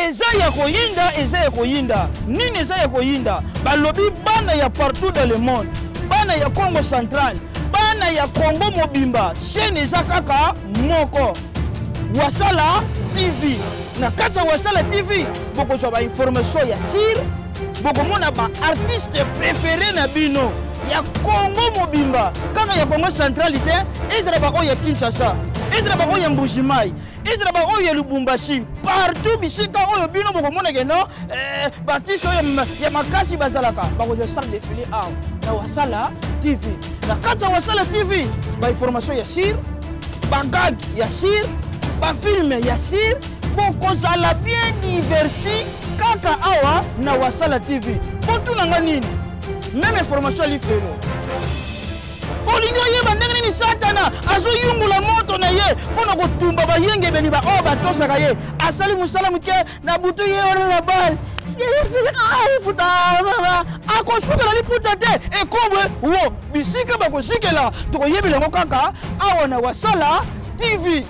eza ya koyinda, eza ya koyinda. Nini eza ya koyinda? Balobi bana ya partout dans le monde. Bana ya Congo central, bana ya Congo mobimba. Chaîne eza kaka moko. Wasala TV. Na kata Wasala TV, boko zo ba information ya sir, boko mona ba artiste préféré na bino ya Congo mobimba. Kaka ya Congo centralité, ezra ba ya Kinshasa. Ezra ba ya Mbujimayi. Ezra ba ya Lubumbashi. Partout bisika oyo bino boko mona ke no artiste ya makasi bazalaka. Bako zo sala défilé na Wasala TV. Na kata Wasala TV, ba information ya sir, ba gag ya sir, ba film ya sir. Boko zala bien diverti kaka awa na Wasala TV. Bontu nanga nini? Même information li felo. Olingo yeba ndenge ni satana azo yungula moto na ye pona ko tumba ba yenge beni ba o ba tosaka ye. Asali musalamu ke na butu ye ora na bal. Ai puta mama ako shuka li puta te e kobwe wo bisika ba ko sikela to yebele ngo kaka awa na Wasala TV.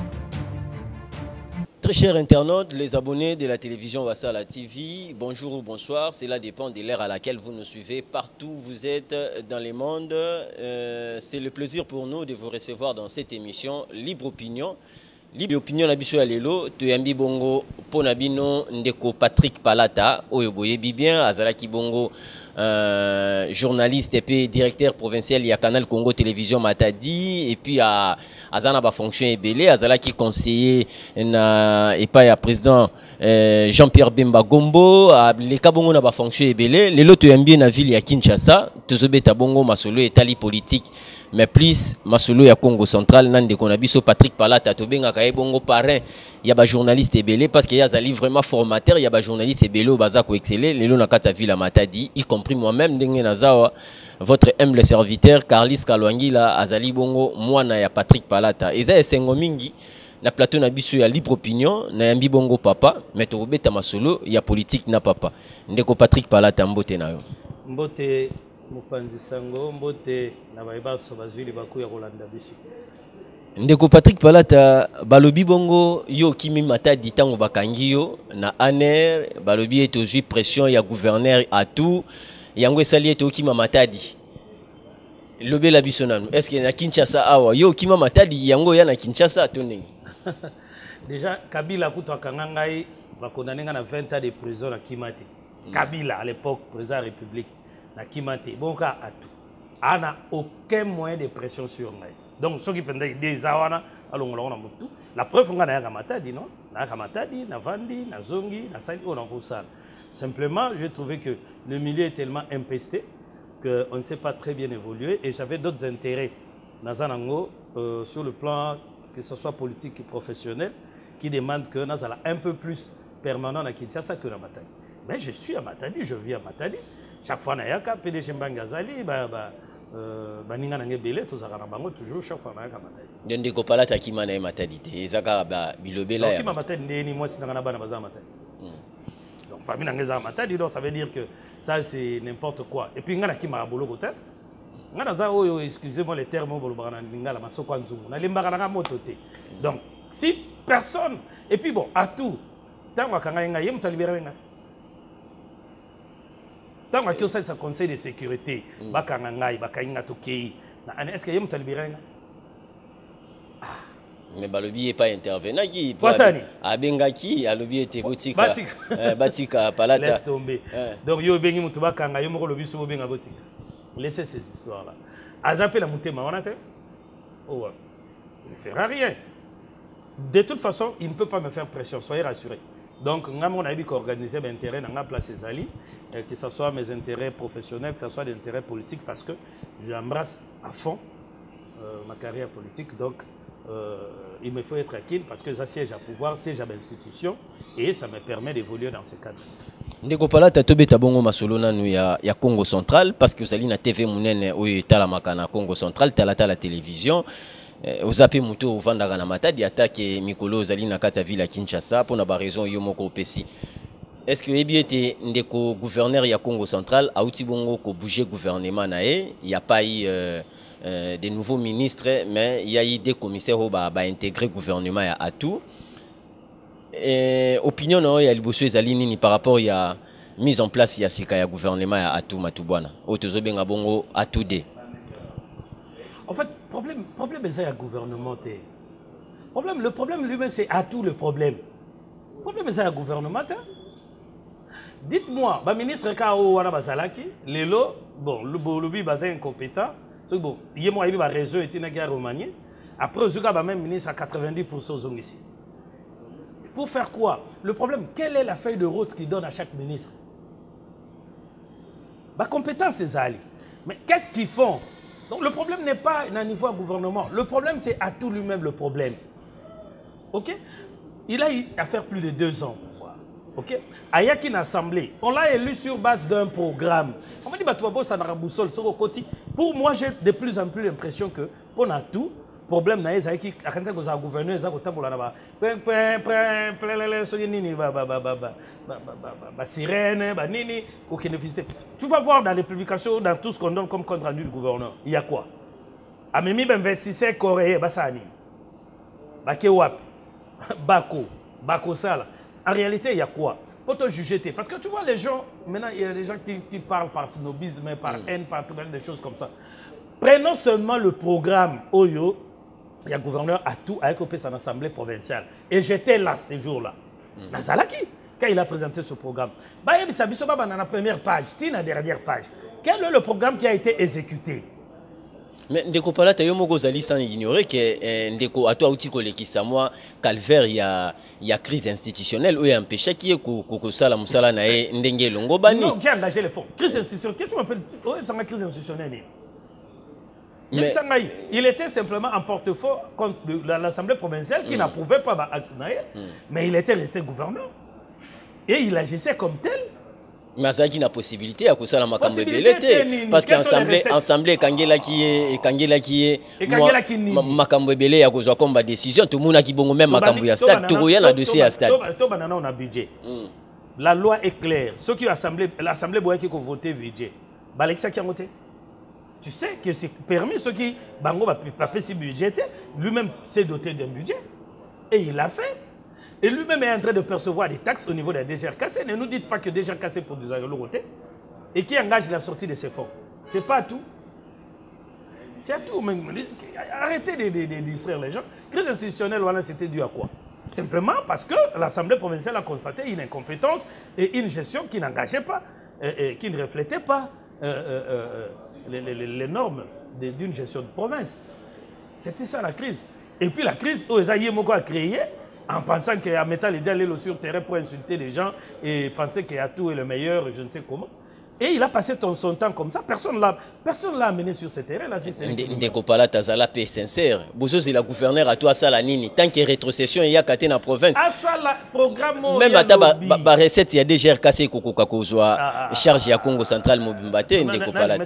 Très chers internautes, les abonnés de la télévision Wasala TV, bonjour ou bonsoir, cela dépend de l'ère à laquelle vous nous suivez, partout où vous êtes dans le monde. C'est le plaisir pour nous de vous recevoir dans cette émission Libre Opinion. Libre Opinion na biso ya lelo, toyambi bongo ponabino ndeko Patrick Palata, oyo boyebi bien, azalaki bongo journaliste et puis directeur provincial ya Canal Congo Télévision Matadi, et puis à azana ba fonction ebele, azalaki conseiller na et pas ya président Jean-Pierre Bemba Gombo, le kabongo na ba fonction ebele, lelo toyambi na ville ya Kinshasa, tozobeta bongo masolo etali politique. Mais plus masolo ya Congo central nande konabiso Patrick Palata tobenga kaye bongo parrain ya ba journaliste ebele parce que ya zali vraiment formateur ya ba journaliste ebele baza ko exceller lelo na kata ville Matadi, y compris moi-même ndenge nazawa votre humble serviteur Carlis Kalwangila azali bongo mwana ya Patrick Palata eza esengo mingi na plateau na biso ya Libre Opinion na yambi bongo papa mais to beta masolo ya politique na papa ndeko Patrick Palata mbote na yo mbote Mupanzi sango mbote na baibaso bazwili baku ya kolanda biso. Ndeko Patrick Palata balobi bongo yo kimi Matadi tango bakangi yo na aner balobi eto jui pression ya gouverneur à tout yango esali eto kima Matadi. Lobela biso nanu est-ce que na Kinshasa awa yo kima Matadi yango ya na Kinshasa toneng. Déjà Kabila kuto kangangai bakondana na 20 ans de prison na Kimate. Kabila à l'époque président de la République. Kimate, bon cas à tout. On n'a aucun moyen de pression sur moi. Donc, ceux qui prennent des awana, la preuve, on a un Matadi, non? On a un Matadi, on a Vandi, on a Zongi, on a Sali, on a Roussal. Simplement, j'ai trouvé que le milieu est tellement empesté qu'on ne sait pas très bien évoluer et j'avais d'autres intérêts dans Zanango sur le plan, que ce soit politique et professionnel, qui demandent que nous allons un peu plus permanent à Kinshasa que à Matadi. Mais je suis à Matadi, je vis à Matadi. Chaque fois, Nayaka, PDG Mbangazali, Baninga Nangebele, tous à Ranabango, toujours chaque fois, Nayaka Matadi. Ndeko Palata qui m'a Matadi, Ezaka Bilobela. Qui m'a Matadi, ni moi, c'est Nanabana Matadi. Donc, famille Nangaza Matadi, donc ça veut dire que ça, c'est n'importe quoi. Et puis, Ngana qui m'a abolo côté. Ngana Oyo, excusez-moi les termes, Ngala Masokwanzou, Nalimbarana Motote. Donc, si personne, et puis bon, à tout, tant que Kanga Yem Talibera. Tant que tu as un conseil de sécurité, est-ce qu'il y a un talibéré? Mais Balobi n'est pas intervenant. Quoi ça? Abengaki, Alobi était Botika. Batika, Palata. Laisse tomber. Donc, yo bengi mutuba kanga, yo moko lobi subo benga Botika. Laissez ces histoires-là. Azapé la moutema, on a fait? Oh, il ne fera rien. De toute façon, il ne peut pas me faire pression, soyez rassurés. Donc, on a dit qu'organiser mes intérêts dans la place des alliés, que ce soit mes intérêts professionnels, que ce soit des intérêts politiques, parce que j'embrasse à fond ma carrière politique. Donc, il me faut être tranquille parce que ça siège à pouvoir, siège à l'institution et ça me permet d'évoluer dans ce cadre. Ndeko Palata tobeta bongo masolo nanu ya Congo central parce que vous allez na TV munene oyo talamaka na Congo central talata la télévision. Vous avez muto ovandaka na Matadi attaque mikolo zali na kata ville à Kinshasa pour na ba raison yo moko opesi. Est-ce que ebiete ndeko gouverneur ya Congo central a outi bongo ko bouger gouvernement na il y a pas eu de nouveaux ministres mais il y a eu des commissaires qui ont intégré le gouvernement à tout. opinion non ya liboso ezali nini par rapport ya mise en place ya sika ya gouvernement ya Atou Matubwana otozo benga bongo Atoudé. En fait, problème est ça, il y a gouvernement. Le problème lui-même, c'est à tout le problème. Le problème est ça, il y a gouvernement. Dites-moi, le ministre Kao Wana Basalaki, Lelo, bon, le Bolobi est incompétent. Bon, il y a un réseau qui est remanié. Après, il y a même ministre à 90% ici. Pour faire quoi? Le problème, quelle est la feuille de route qu'il donne à chaque ministre? La compétence, c'est ça. Mais qu'est-ce qu'ils font? Donc le problème n'est pas à niveau gouvernement. Le problème, c'est à tout lui-même le problème. Ok? Il a eu à faire plus de 2 ans. Ok? Ayaki une assemblée. On l'a élu sur base d'un programme. On m'a dit, pour moi, j'ai de plus en plus l'impression que pour tout, problème na eza ki akanta ko za gouverneur eza ko tambola na ba sirène ba nini aucune visite. Tu vas voir dans les publications, dans tout ce qu'on donne comme compte rendu du gouverneur, il y a quoi? Amemi investisseur coréen basani bakewap bako sala. En réalité, il y a quoi? Pour te juger, parce que tu vois les gens, maintenant il y a des gens qui parlent par snobisme, par haine, par tout des choses comme ça. Prenons seulement le programme Oyo. Il y a un gouverneur à tout avec son assemblée provinciale. Et j'étais là ces jours-là. Nazalaki, quand il a présenté ce programme. Dans la première page, la dernière page. Quel est le programme qui a été exécuté? Mais Ndeko Pala, tu as sans ignorer que Ndeko a toi outil qui moi calvaire il y a crise institutionnelle où il y a un péché qui est que ça la musala nae ndenge longo bani. Non, qui a engagé les fonds? Crise institutionnelle. Qu'est-ce que tu m'appelles? C'est une crise institutionnelle. Mais il était simplement en porte-faux contre l'Assemblée provinciale qui n'approuvait pas mais il était resté gouverneur. Et il agissait comme tel. Mais ça qui n'a possibilité à cause de la Macamboué parce qu'ensemble Kangela qui est Macamboué à cause de combat décision tout le monde qui bon même Macamboué à stade tout rien à dossier à stade. On a budget. La loi est claire. Ceux qui l'Assemblée boit qui ont voté budget. Balexia qui a voté. Tu sais que c'est permis, ceux qui Bango va pas si budgété, lui-même s'est doté d'un budget. Et il l'a fait. Et lui-même est en train de percevoir des taxes au niveau de la DGRKC. Ne nous dites pas que DGRKC produit à l'autre côté. Et qui engage la sortie de ces fonds. C'est pas tout. C'est à tout. Arrêtez de distraire les gens. Crise institutionnelle, voilà, c'était dû à quoi? Simplement parce que l'Assemblée provinciale a constaté une incompétence et une gestion qui n'engageait pas, qui ne reflétait pas les normes d'une gestion de province. C'était ça la crise. Et puis la crise, Moko a créé en pensant qu'il y a mettant les dialogues sur le terrain pour insulter les gens et penser qu'il y a tout et le meilleur, je ne sais comment. Et il a passé son temps comme ça. Personne ne l'a amené sur ce terrain-là. Ndeko Pala Tazala est sincère. Bozo c'est la gouverneure à toi ça la nini. Tant que rétrocession il y a qu'à dans la province. Ah ça la programme. Même à ta recette il y a des GRKC Koko Kakozwa charge à Congo central Mobimbate Ndeko Pala.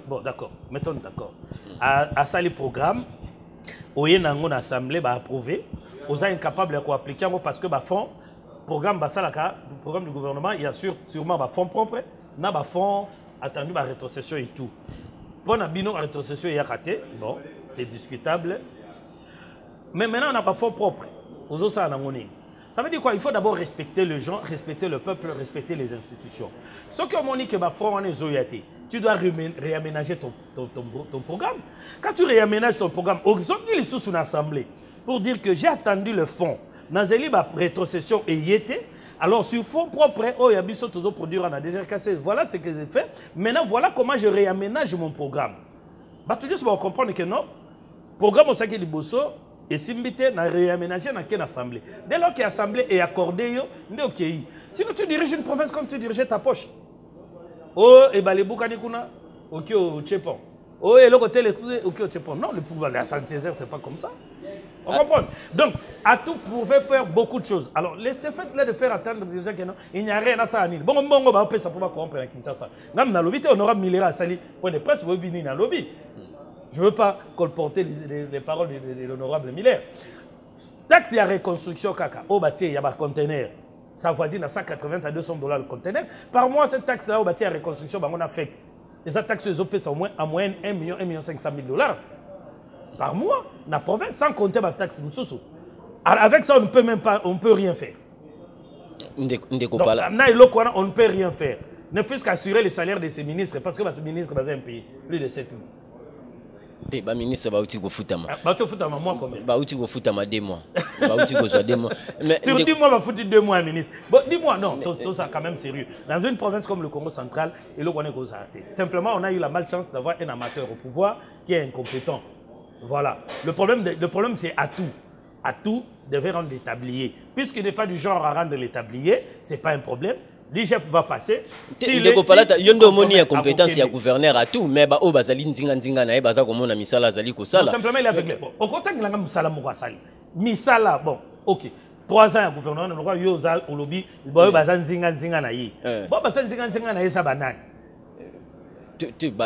Bon d'accord. Mettons d'accord. À ça les programmes, oye nango na assemblée ba approuvé. Aux incapables de appliquer parce que ba fond programme basalaka programme du gouvernement il y a sûrement ba fonds propres. Na ba fond attendu ba rétrocession et tout. Bon na bino rétrocession y a raté. Bon, c'est discutable. Mais maintenant on a pas fonds propres. Aux ça na ngoni. Ça veut dire quoi? Il faut d'abord respecter les gens, respecter le peuple, respecter les institutions. Ce que on dit que ba fond on est zoyati. Tu dois réaménager ton programme. Quand tu réaménages ton programme, aux autres ils sont sous une assemblée pour dire que j'ai attendu le fonds. Nazeli ba rétrocession et yété. Alors, sur fonds propres, oh, il y a toujours toujours produire en a déjà cassé. Voilà ce que j'ai fait. Maintenant, voilà comment je réaménage mon programme. Bah, tout juste, on comprendre que non. Programme au Saki du Bosso, et Simbité, n'a réaménagé dans quelle assemblée. Dès lors que l'assemblée est accordée, on est OK. Sinon, tu diriges une province comme tu dirigeais ta poche. Oh, et bah, les Boukanikuna, OK, au Tchépon. Oh, et le côté, OK, au Tchépon. Non, le pouvoir de la Saint-Césaire, c'est pas comme ça. On comprend. Donc, Atou pouvait faire beaucoup de choses. Alors, ce fait-là de faire attendre des gens que non, il n'y a rien à ça. Bon, on va faire ça pour comprendre à Kinshasa. Dans le lobby, on aura Milera à Sali. Point de presse, vous venir dans le lobby. Je ne veux pas colporter les paroles de l'honorable Miller. Taxe et reconstruction, kaka. Au bâti, il y a un conteneur. Ça voisine à 180 à 200 $ le conteneur. Par mois, cette taxe-là, au bâti à reconstruction, on a fait. Les taxes, ils ont payé en moyenne 1 500 000 $ par mois, dans la province, sans compter ma taxe. Avec ça, on ne peut même pas, on peut rien faire. on ne peut rien faire. Ne fût-ce qu'assurer les salaires de ces ministres, parce que ces ministres sont un pays, plus de 7 mois. Les ministres sont foutama. Moi combien? Ils foutama 2 mois. Sur 2 mois, ils foutent 2 mois, ministre. Bon, dis-moi, non, tout ça quand même sérieux. Dans une province comme le Congo central, et le Congo est arrêté. Simplement, on a eu la malchance d'avoir un amateur au pouvoir qui est incompétent. Voilà. Le problème c'est à tout. À tout devait rendre des tabliers. Puisqu'il n'est pas du genre à rendre les tabliers, ce n'est pas un problème. L'IGF va passer. Il y a une compétence, il y a gouverneur à tout, mais il y a simplement, il est aveuglé. Au côté de la Misala Mourassali. Misala, bon, ok. 3 ans, il y a gouverneur, le roi Yoza, au lobby, il y a Zinga Naï. Bon, Zinga Naï, ça va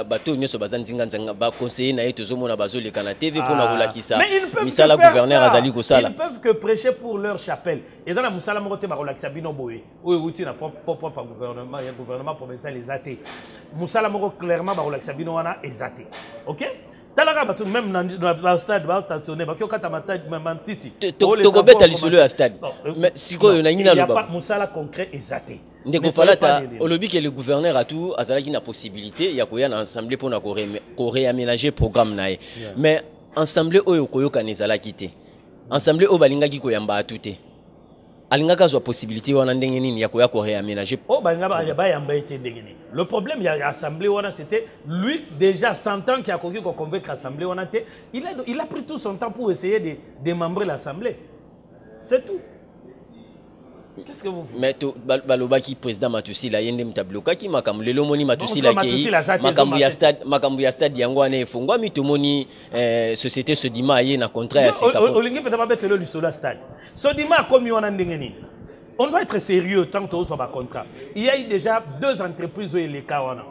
bateau nyonso bazanzinga nzanga ba conseiller na yeto zomona bazole kana TV pour na rolakisa misala gouverneur azali ko sala ils peuvent que prêcher pour leur chapelle et dans la musala moko te ba rolakisa bino boye oyo uti na propre gouvernement ya gouvernement provincial les athées musala moko clairement ba rolakisa bino wana ezate OK talaka batu même dans stade ba tatonner ba kyokata matiti to beta lisolo ya stade mais sikoyo na ngina loba il y a pas musala concret ezate. Ndeko falata olobi que le gouverneur a tout azalaki na possibilité ya koya na assemblée pour na ko réaménager programme nae mais assemblée oyo koyoka nezalaki te assemblée o balingaki koyamba atuté alingaka zo possibilité wana ndenge nini ya koya ko réaménager le problème il y a assemblée wana c'était lui déjà 100 ans qui a conquis ko convaincre assemblée wana te il a pris tout son temps pour essayer de démembrer l'assemblée c'est tout. Qu'est-ce que vous voulez? Mais balobaki président Matusila yende mtabloka ki makambu lelo moni Matusila ki makambu ya stade yango ane fongwa mitomoni société Sodima ye na contrat ya sika olingi peut pas mettre le solo stade Sodima comme on a ndengeni on doit être sérieux tant que sur ba contrat il y a eu déjà 2 entreprises où les cas wana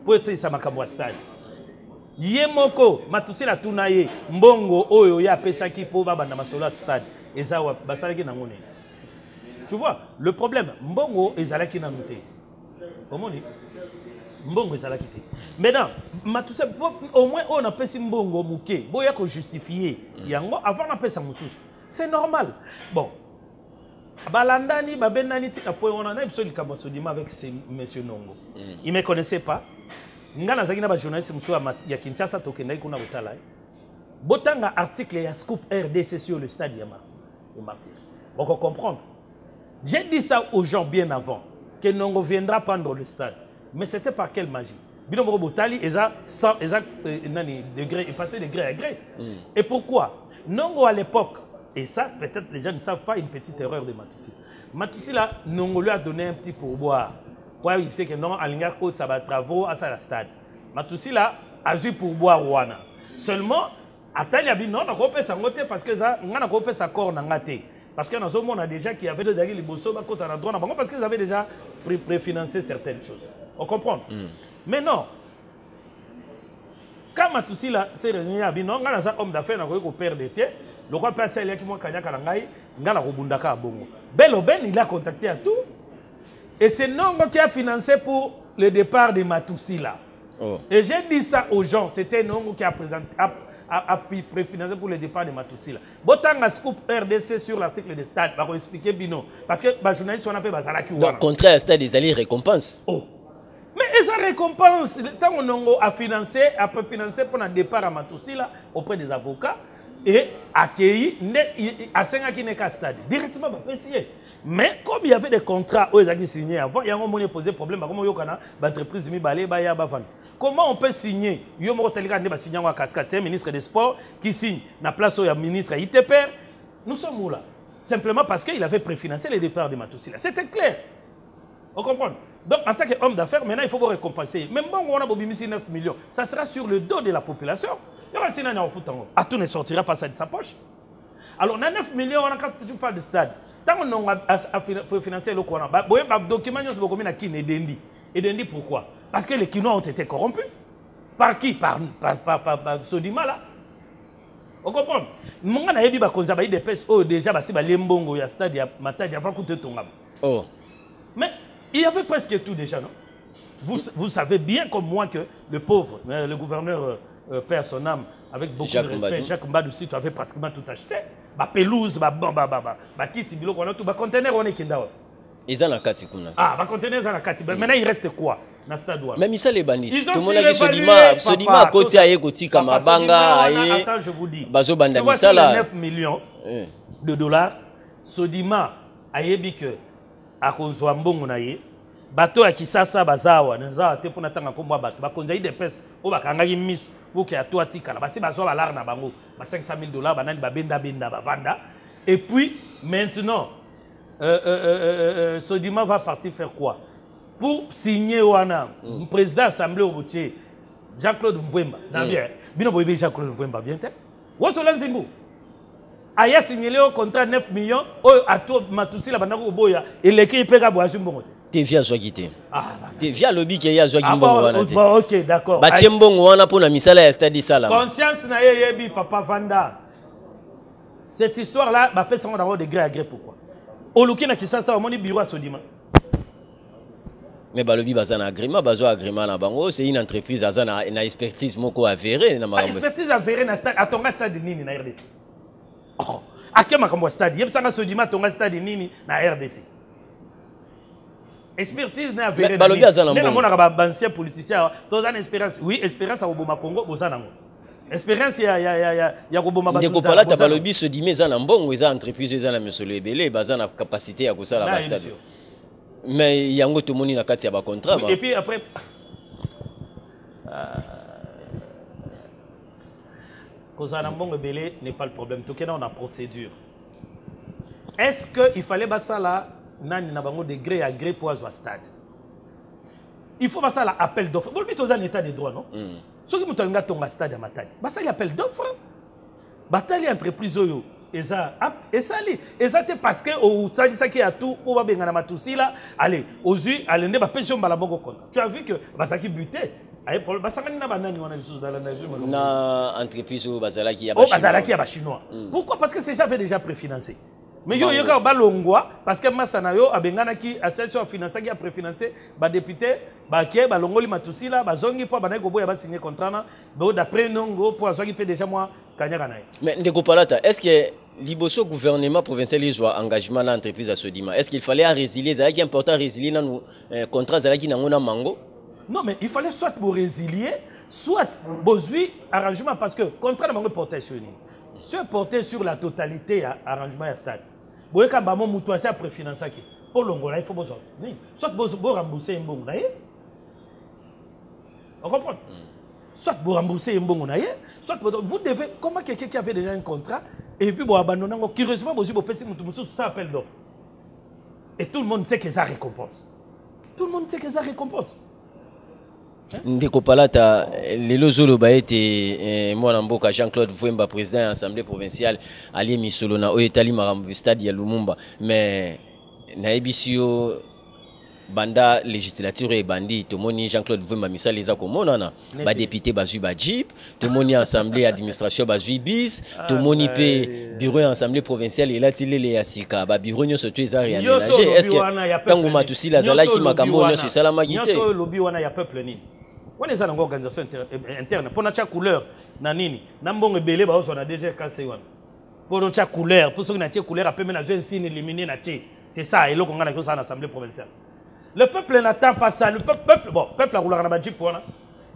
pour être ça makambu ya stade yemoko Matusila tunaye mbongo oyo ya pesa ki po baba na masolo stade ezawa basalaki na ngone. Tu vois, le problème, Mbongo est à la kinamité. Comment on dit? Mbongo est à la quitté. Maintenant, au moins on appelle ça Mbongo Mouké. Bon, il y a que justifier. Avant on appelle ça Moussous. C'est normal. Bon. Balandani, Babenani, on a un seul Kamasodima avec M. Nongo. Il ne me connaissait pas. Ngana Zagina, journaliste, il y a Kinshasa, Tokenai, Kuna Utala. Botanga article, il y a scoop RDC sur le stade Martyr. On peut comprendre. J'ai dit ça aux gens bien avant, que Nongo viendra prendre le stade. Mais c'était par quelle magie? Binomoro Botali, il est passé de gré à gré. Et pourquoi? Nongo à l'époque, et ça peut-être les gens ne savent pas, une petite erreur de Matusila. Matusila, Nongo lui a donné un petit pourboire. Il sait que non, Alinga Côte, ça va travaux à ça la stade. Matusila a eu pourboire Rwanda. Seulement, Atali a dit non, on a coupé sa moté parce que on a coupé sa corps dans la tête. Parce que dans ce monde, on a déjà qui avait déjà les bossos, parce qu'ils avaient déjà préfinancé certaines choses. On comprend? Mais non. Quand Matusila s'est résigné à dire non, on a un homme d'affaires qui perd des pieds, le roi Passa qui m'a dit qu'il a Robundaka à Bongo. Belo Ben, il a contacté à tout. Et c'est Nongo qui a financé pour le départ de Matusila. Et j'ai dit ça aux gens, c'était Nongo qui a présenté. A préfinancé pour le départ de Matusila. Botanga scoop RDC sur l'article de stade, va expliquer Bino. Parce que les journalistes sont appelés Bazalaki. Donc, contraire à stade, ils allaient récompense. Oh. Mais esa récompense, tant on a financé, a préfinancé pour le départ à Matusila auprès des avocats et accueilli à 5 qui n'est qu'à stade. Directement, va payer. Mais comme il y avait des contrats où ils ont signé avant, il y a un moment posé problème. Comme il y a une entreprise qui a comment on peut signer? Il y a un ministre des Sports qui signe la place où il y a un ministre ITPR. Nous sommes où là? Simplement parce qu'il avait préfinancé les départs de Matusila. C'était clair. On comprend? Donc en tant qu'homme d'affaires, maintenant il faut vous récompenser. Même bon, on a 9 millions. Ça sera sur le dos de la population. Tout ne sortira pas ça de sa poche. Alors on a 9 millions, on a quand tu parles de stade. Tant qu'on a préfinancé le Coran, il y a un document qui est Dendi. Et Dendi pourquoi? Parce que les Kinois ont été corrompus. Par qui? Par Sodima là. On comprend? Mon gars a dit que des pèses déjà Lembongo, il y a stade, il y a Matadi, il y a pas coûté ton gamme. Oh. Mais il y avait presque tout déjà, non? Vous savez bien comme moi que le pauvre, le gouverneur perd son âme avec beaucoup de respect. Jacques Mbadou aussi, tu avais pratiquement tout acheté. Pelouse, kit, conteneur, on est kinda. Ils ont la carte. Ah, va contenir ça la carte. Maintenant, il reste quoi dans le stade? Même ça, les bandits. Tout le monde a dit Sodima, à côté, aïe, côté, Kamabanga, aïe. Attends, je vous dis. Bazo Banda, ça là. 9 millions de dollars. Sodima, aïe, que à Konzwambong, on aïe. Bateau à Kisasa, Bazawa, Naza, Tepo Natanga, Komba, Bateau. Bakonjaï des pèses, au Bakangay Miss, ou qui a tout à Tikala. Basi Bazo à l'art, Nabango, 500 000 $, Banan, Babenda, Benda, Bavanda. Et puis, maintenant, Sodima va partir faire quoi? Pour signer le président de l'Assemblée au Boutier, Jean-Claude Mvouemba. Bien, Jean-Claude Mvouemba, bien sûr. Où est-ce que Zimbo? Aya signé le contrat 9 millions, à tout Matoussi, la Banako Boya, et l'équipe peut avoir un bon. Tu viens à Zoguité. Tu viens à lobby qui est à Zoguité. Ok, d'accord. Bachembong, on a pour la misala et stade Salam. Conscience na yebi, Papa Vanda. Cette histoire-là, ma personne d'avoir de gré à gré. Pourquoi? Au Lukina qui s'en sort, on dit bureau à Sodima. Mais balobi bazana agrément, bazo agrément na bango, c'est une entreprise azana na expertise moko avérée na makambo. Expertise avérée na stade, atonga stade nini na RDC. Oh, akema makambo stade, yebsanga Sodima tonga stade nini na RDC. Expertise na avérée. Balobi azana mbongo. Mona ka ancien politicien, tous en espérance. Oui, espérance à Oboma Congo, bozana ngo. Espérance ya koboma bato. Ndeko pala ta balobi Sodima ezana mbongo, eza entreprise ezana monsieur Lebele, bazana capacité ya kosala ba stade. Mais il y a un autre monde qui a un contrat. Et puis après, Kozanambong Belé n'est pas le problème. Tout cas, on a procédure. Est-ce qu'il fallait passer là, de gré à gré pour avoir stade? Il faut passer à l'appel d'offres. Vous avez un état de droit, non? Ceux qui ont un stade à Matadi, c'est l'appel d'offres. Bataille entreprise. Et ça, c'est parce que au stade qui a tout pour venir à Matousila, allez, aux yeux, allez, ne pas pension balaboko compte. Tu as vu que Basaki buté. Na entreprise au Bazalaki a chinois. Pourquoi? Parce que ces gens avaient déjà préfinancé. Mais yo yoka balongwa parce que Masanayo a bengana qui a celle sur financé qui a préfinancé ba député ba ké ba longoli Matousila ba zongi po ba naiko boya ba signer contrat na d'après nongo pour azaki peut déjà moi kanyaka naï. Mais ndeko palata, est-ce que Liboso gouvernement provincial a engagement dans l'entreprise à Sodima? Est-ce qu'il fallait résilier? C'est important à résilier dans nos contrats qui n'ont pas mango? Non, mais il fallait soit pour résilier, soit besoin arrangement parce que contrat de mango porté sur nous. Si porté sur la totalité arrangement à stade. Vous voyez quand bamon mutuasi a préfinancé pour l'ongola il faut besoin. Soit besoin rembourser un bon naïe. On comprend? Soit vous rembourser un bon naïe, soit vous devez comment quelqu'un qui avait déjà un contrat et puis vous abandonnez, curieusement, vous ça appelle d'offre. Et tout le monde sait que ça récompense. Tout le monde sait que ça récompense. Ndeko palata, Lelo Zolo Baete, moi Mboka Jean-Claude Mvouemba, président de l'Assemblée provinciale, allié Misolona, Oyetali Marambu, stade ya Lumumba. Mais, Naibisio, Banda législature et bandit, tout le monde Jean-Claude Mvouemba, Missa les a comme on a. Ba député Bazu Bajip, tout le monde assemblée administration Bazu Bis, tout le monde bureau assemblée provinciale et là il est les asika, ba bureau nyo surtout les arts aménagés. Est-ce que tango matusi la zala qui makambo nyo c'est ça la magité? Nyo lobby wana ya peuple ni. On est une organisation interne pour notre couleur nanini. Nambong belé ba on a déjà cassé wana. Pour notre couleur, pour ceux qui n'ont couleur après maintenant un signe éliminé na tie. C'est ça et là qu'on a dans l'assemblée provinciale. Le peuple n'attend pas ça. Le peuple, bon, peuple a roulé dans la Jeep.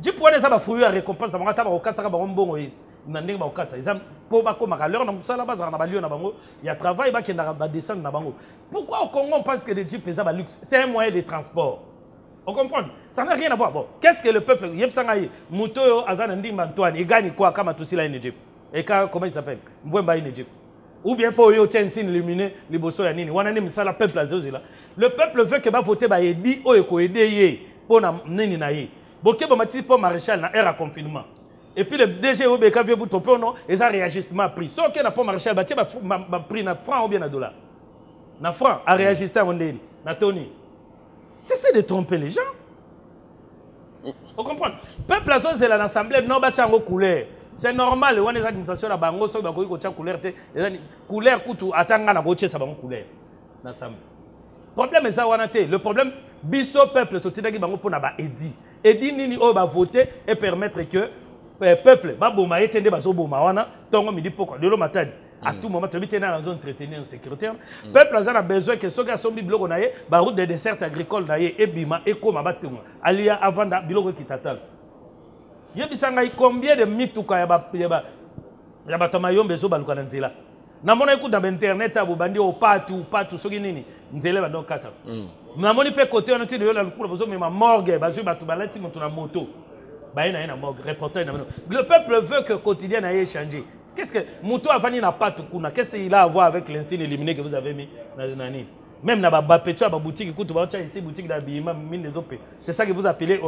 Jeep, ça va fouiller la récompense. Ça va au 4 bon. Il y a travail qui va descendre. Pourquoi au Congo on pense que les Jeep c'est un luxe? C'est un moyen de transport. On comprend? Ça n'a rien à voir. Bon, qu'est-ce que le peuple Mouto Azanandi Mantoine, il gagne quoi quand tout cela une Jeep? Et comment il s'appelle? Mvouemba une Jeep. Ou bien pour eux, tiens, signe illuminé, les bossons et nini. Le peuple veut que va voter ba edi o eko aider pour na nini na yi. Boké ba mati pour maréchal na era confinement. Et puis le DG Obeka vient vous topper non et ça réajustement prix. Sauf que na pour maréchal ba prix na franc ou bien na dollar. Na franc a réajusté en ndeni na Tony. Cessez de tromper les gens. On comprend? Peuple azon c'est l'assemblée non ba tchango couleur. C'est normal on les administrations la bango so ba ko tcha couleur te couleur kutu atanga na goche sa bango couleur. L'assemblée. Problème est ça, le problème, biso peuple, tout le monde pour n'a edi. Edi nini o va voter et permettre que peuple, ba boma etende ba so boma wana, tongo midi pourquoi de lo matadi. à tout moment, tu habites dans la zone entretenue en sécurité. Le peuple a besoin que ceux qui sont biloko na ye, ba route de dessert agricole na ye, et bima, et comme abatunga. Alia avant da biloko qui t'attend. Yebisanga combien de mituka yaba tomayom bezo baluka na nzela. Na mona écoute dans internet à bandi au patu soki nini nzela ba donc kata. Na moni pe côté on tire la lukula bezo mais ma morgue bazu batu balati moto na moto. Ba ina na morgue reporter na. Le peuple veut que quotidien aille changer. Qu'est-ce que moto avani na patu kuna? Qu'est-ce qu'il a à voir avec l'insigne éliminé que vous avez mis na nini? Même dans la boutique, écoute, ici boutique d'habillement, mine des OP. C'est ça que vous appelez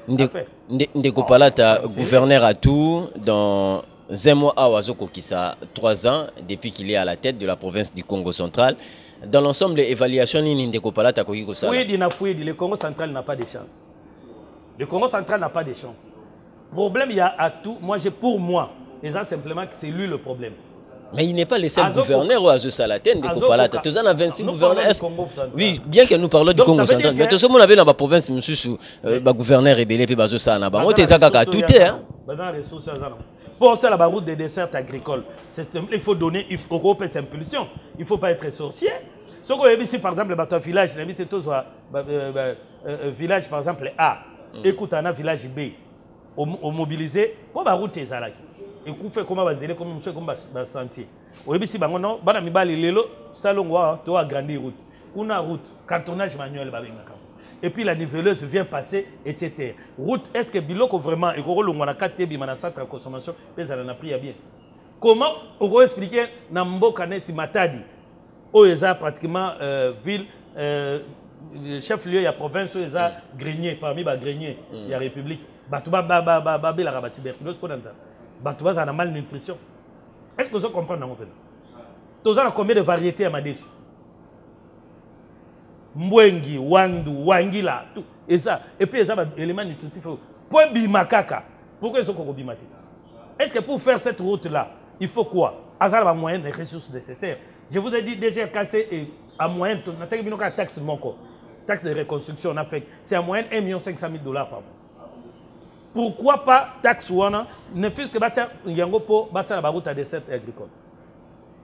Ndeko Palata, gouverneur à tout dans un mois à Wazoko qui a 3 ans depuis qu'il est à la tête de la province du Congo central. Dans l'ensemble de l'évaluation, Ndeko Palata Kogiko Sala. Le Congo central n'a pas de chance. Le Congo central n'a pas de chance. Problème, il y a à tout. Pour moi, simplement que c'est lui le problème. Mais il n'est pas le seul gouverneur ou Azo Salaten de Kopalata. Tous en a 26 gouverneurs. Oui, bien que nous parlons du Congo central. Mais tout ce monde avait dans la province, monsieur, le gouverneur rebellé, puis Bazo Sanaba. On t'es à tout est. Pour ça, la route des desserts agricoles, il faut donner, il faut couper cette impulsion. Il ne faut pas être sorcier. Ce qu'on a ici, par exemple, le village, village, par exemple, A. Écoute, on a village B. Au mobilisé, pour la route des Alaki. Et qu'on fait comment baser comme monsieur comme sentier. Oui, si bango non, bana mibali lelo salon wa to agrandir route. Una route, cartonnage manuel babengaka. Et puis la niveleuse vient passer etc. Route, est-ce que biloko vraiment et ko longwa na 4 bi mana centre de consommation, les en a pris bien. Comment on va expliquer na mboka neti Matadi o eza pratiquement ville chef-lieu ya province o eza grenier parmi ba grenier ya république. Batu ba la ba tuberculose ko danza. Tu vas avoir malnutrition. Est-ce que vous comprenez dans mon pays? Tu as combien de variétés à Madesu? Mwengi, Wandu, Wangila, tout. Et ça. Et puis, il y a des éléments nutritifs. Pour Bimakaka. Pourquoi ils sont Bimati? Est-ce que pour faire cette route-là, il faut quoi? Avoir moyen des ressources nécessaires. Je vous ai dit déjà cassé et à moyen, on a une taxe taxe de reconstruction, on a fait. C'est à moyenne $1 500 000 par mois. Pourquoi pas taxe wana ne fût-ce que batia yango po basa la route à dessert agricole.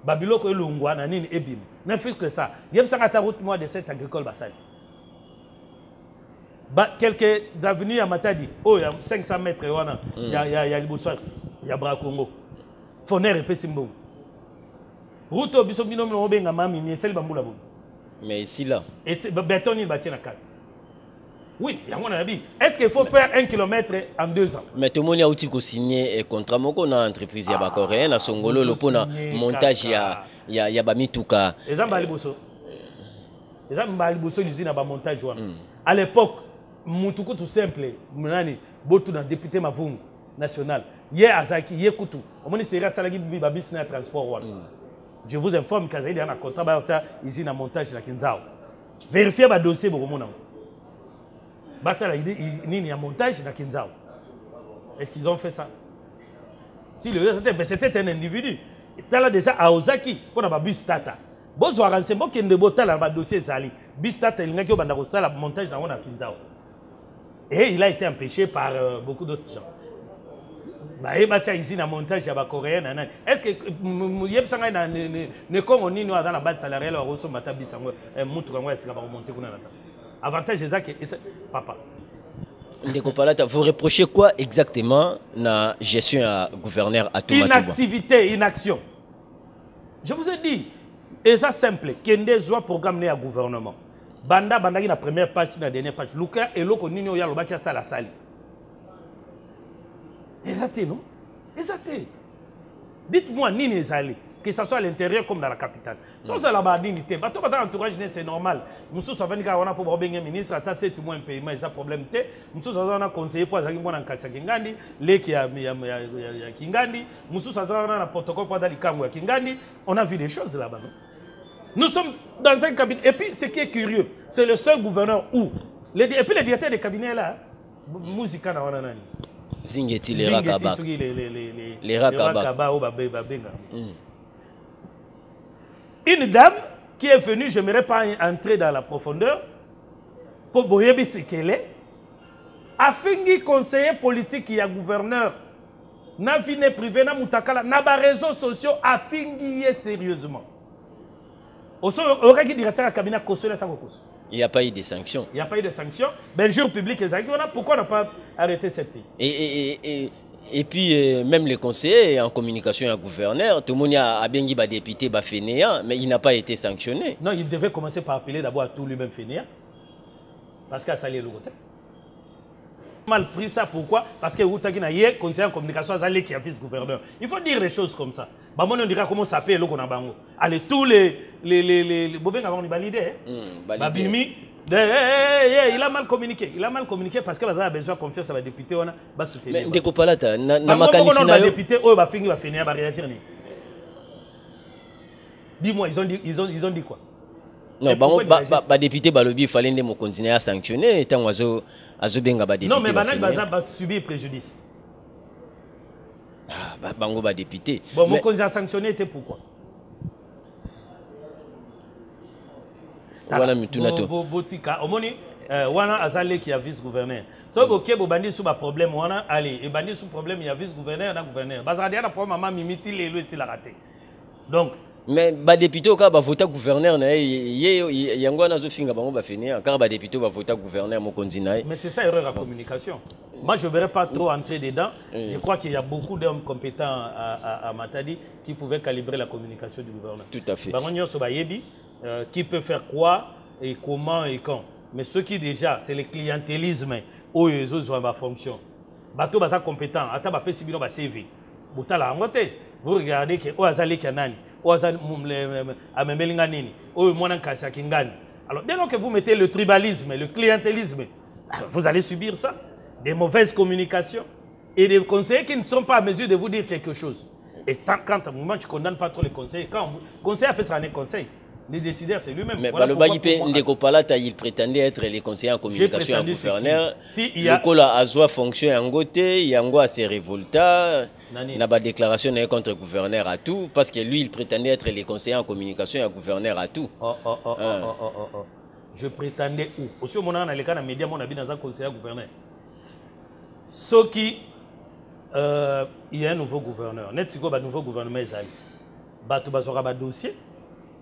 Babilo ko lungwa na nini ebim. Ne fût-ce que ça. Yem sanga ta route moi dessert agricole basali. Quelques avenues à Matadi. Oh, il y a 500 mètres wana. Il y a Liboussoir, il y a Brakongo. Foner et Pessimbo. Route au biso bino no benga mami ni sel bambula bo. Mais ici là. Et béton ni bâti na carte. Oui, il y a mon avis. Est-ce qu'il faut faire 1 kilomètre en 2 ans? Mais tout le monde a aussi signé un contrat moko na entreprise ya bakoréen na Songolo le pona montage ya bamituka. Exemple Baliboso. Exemple Baliboso l'usine à montage wana. À l'époque, mutuku tout simple, munani botu na député Mavungu national. Hier Azaki, hier Kutu. Omoni sera salagi ba business transport wana. Je vous informe qu'il y a un contrat ba usine à montage na Kinzao. Vérifiez ba dossier bokomona. Il y a un montage dans Kinzao. Est-ce qu'ils ont fait ça? C'était un individu. Il a déjà à Ozaki, on a bus Tata. Bon, c'est bon qu'il y ait un dossier Zali. Bus Tata, il y a un montage dans Kinzao. Et il a été empêché par beaucoup d'autres gens. Il y a ici un montage coréen. Est-ce que il y a ne comme on est dans la base salariale, on reçoit Matabis, avantage c'est papa. Ndeko Palata, vous reprochez quoi exactement la gestion à gouverneur à tout Inactivité, inaction. Je vous ai dit, et ça simple, Kende Zoa programme à gouvernement. Banda qui la première page, la dernière page. Luka et l'autre Nino Yalobaki à Sala Sali. Exacté, non? Exacté. Dites-moi, Nini Zali. Que ce soit à l'intérieur comme dans la capitale. Tout ça là-bas, dignité. Bah, tout l'entourage, c'est normal. Nous sommes venus à on pour bien ministre, à 7 mois un paiement, ça problème. Nous sommes en conseiller pour Zaki Mwana Kassa Kingandi, les qui a Kingandi, nous sommes en un protocole pour Dali Kamwa Kingandi. On a vu des choses là-bas. Nous sommes dans un cabinet. Et puis, ce qui est curieux, c'est le seul gouverneur où. Et puis, les directeurs des cabinets là, musique na wana nani. Zingeti les Rakaba. Les Rakaba. Une dame qui est venue, je n'aimerais pas entrer dans la profondeur, pour Boyebi Sekele, a fini conseiller politique et gouverneur na vie privée na mutakala na ba réseaux sociaux afingi sérieusement. Il n'y a pas eu de sanctions. Il n'y a pas eu de sanctions. Belgique public, pourquoi on n'a pas arrêté cette fille? Et puis, même les conseillers en communication et en gouverneur, tout le monde a bien dit député, fainéant, mais il n'a pas été sanctionné. Non, il devait commencer par appeler d'abord à tout lui-même fainéant. Parce qu'à Salé Logoté. Mal pris ça, pourquoi? Parce que Outaki n'a pas conseiller en communication à qui a vice-gouverneur. Il faut dire des choses comme ça. On dira comment ça paye le Konabango. Allez, tous les Bobens avant de valider. Babimi, il a mal communiqué. Il a mal communiqué parce que a besoin de confiance à la députée. Mais de Kopalata, na ma député, va finir, va réagir. Dis-moi, ils ont dit quoi? Non, les députés Balobi, il fallait continuer à sanctionner. Étant oiseau, non, mais Banak va subir préjudice. Bango va député. Bon, mon conseil à sanctionner était pourquoi? Voilà, mais tout nato. Botika, au moni, wana azale qui a vice-gouverneur. So boké bo bandi sous ba problème wana allez, et bandi sous problème il y a vice-gouverneur na gouverneur. Bazadi na problème maman mimiti lelo si la raté. Donc mais ba député au cas ba voter gouverneur na yango na zo finga bango ba finir car ba député va voter gouverneur mo konzina. Mais c'est ça erreur à communication. Moi je ne verrais pas trop entrer dedans. Je crois qu'il y a beaucoup d'hommes compétents à Matadi qui pouvaient calibrer la communication du gouverneur. Tout à fait. Bangonyo Sobayebi qui peut faire quoi et comment et quand. Mais ce qui déjà c'est le clientélisme où ils ont ma fonction. Bateau bata compétent, ata ba pesibino ba CV. Butala ngote. Vous regardez que Oazali Kanani. Alors, dès lors que vous mettez le tribalisme, le clientélisme, vous allez subir ça. Des mauvaises communications et des conseillers qui ne sont pas à mesure de vous dire quelque chose. Et quand à un moment tu ne condamnes pas trop les conseillers, quand le conseiller appelle ça un conseil, le décideur c'est lui-même. Mais voilà il prétendait être les conseillers en communication et en gouverneur. Le Kola Azwa fonction en côté, Yango a ses révoltats. Il n'a pas de déclaration contre le gouverneur à tout, parce que lui, il prétendait être les conseillers en communication et en gouverneur à tout. Je prétendais où? Aussi, on a les cas dans les médias, on a dans un conseiller gouverneur. Ce qui, il y a un nouveau gouverneur. Net, un nouveau gouvernement, tu vas dossier.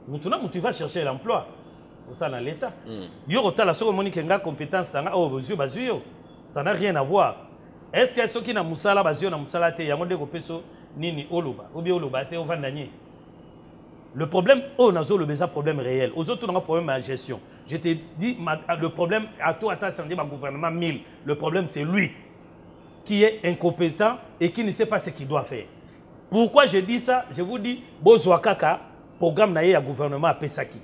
Maintenant, tu vas chercher l'emploi. Ça dans l'État. Il y a la seconde compétence, ça n'a rien à voir. Est-ce que ceux qui n'ont pas musala te yango ndeko peso nini oloba ou bien oloba te ovandanye? Le problème nazo le beza problème réel. Aux autres on a problème à gestion. Je te dis le problème à toi changer ma gouvernement 1000. Le problème c'est lui qui est incompétent et qui ne sait pas ce qu'il doit faire. Pourquoi je dis ça? Je vous dis bozwa kaka programme naie à gouvernement à Pesaki.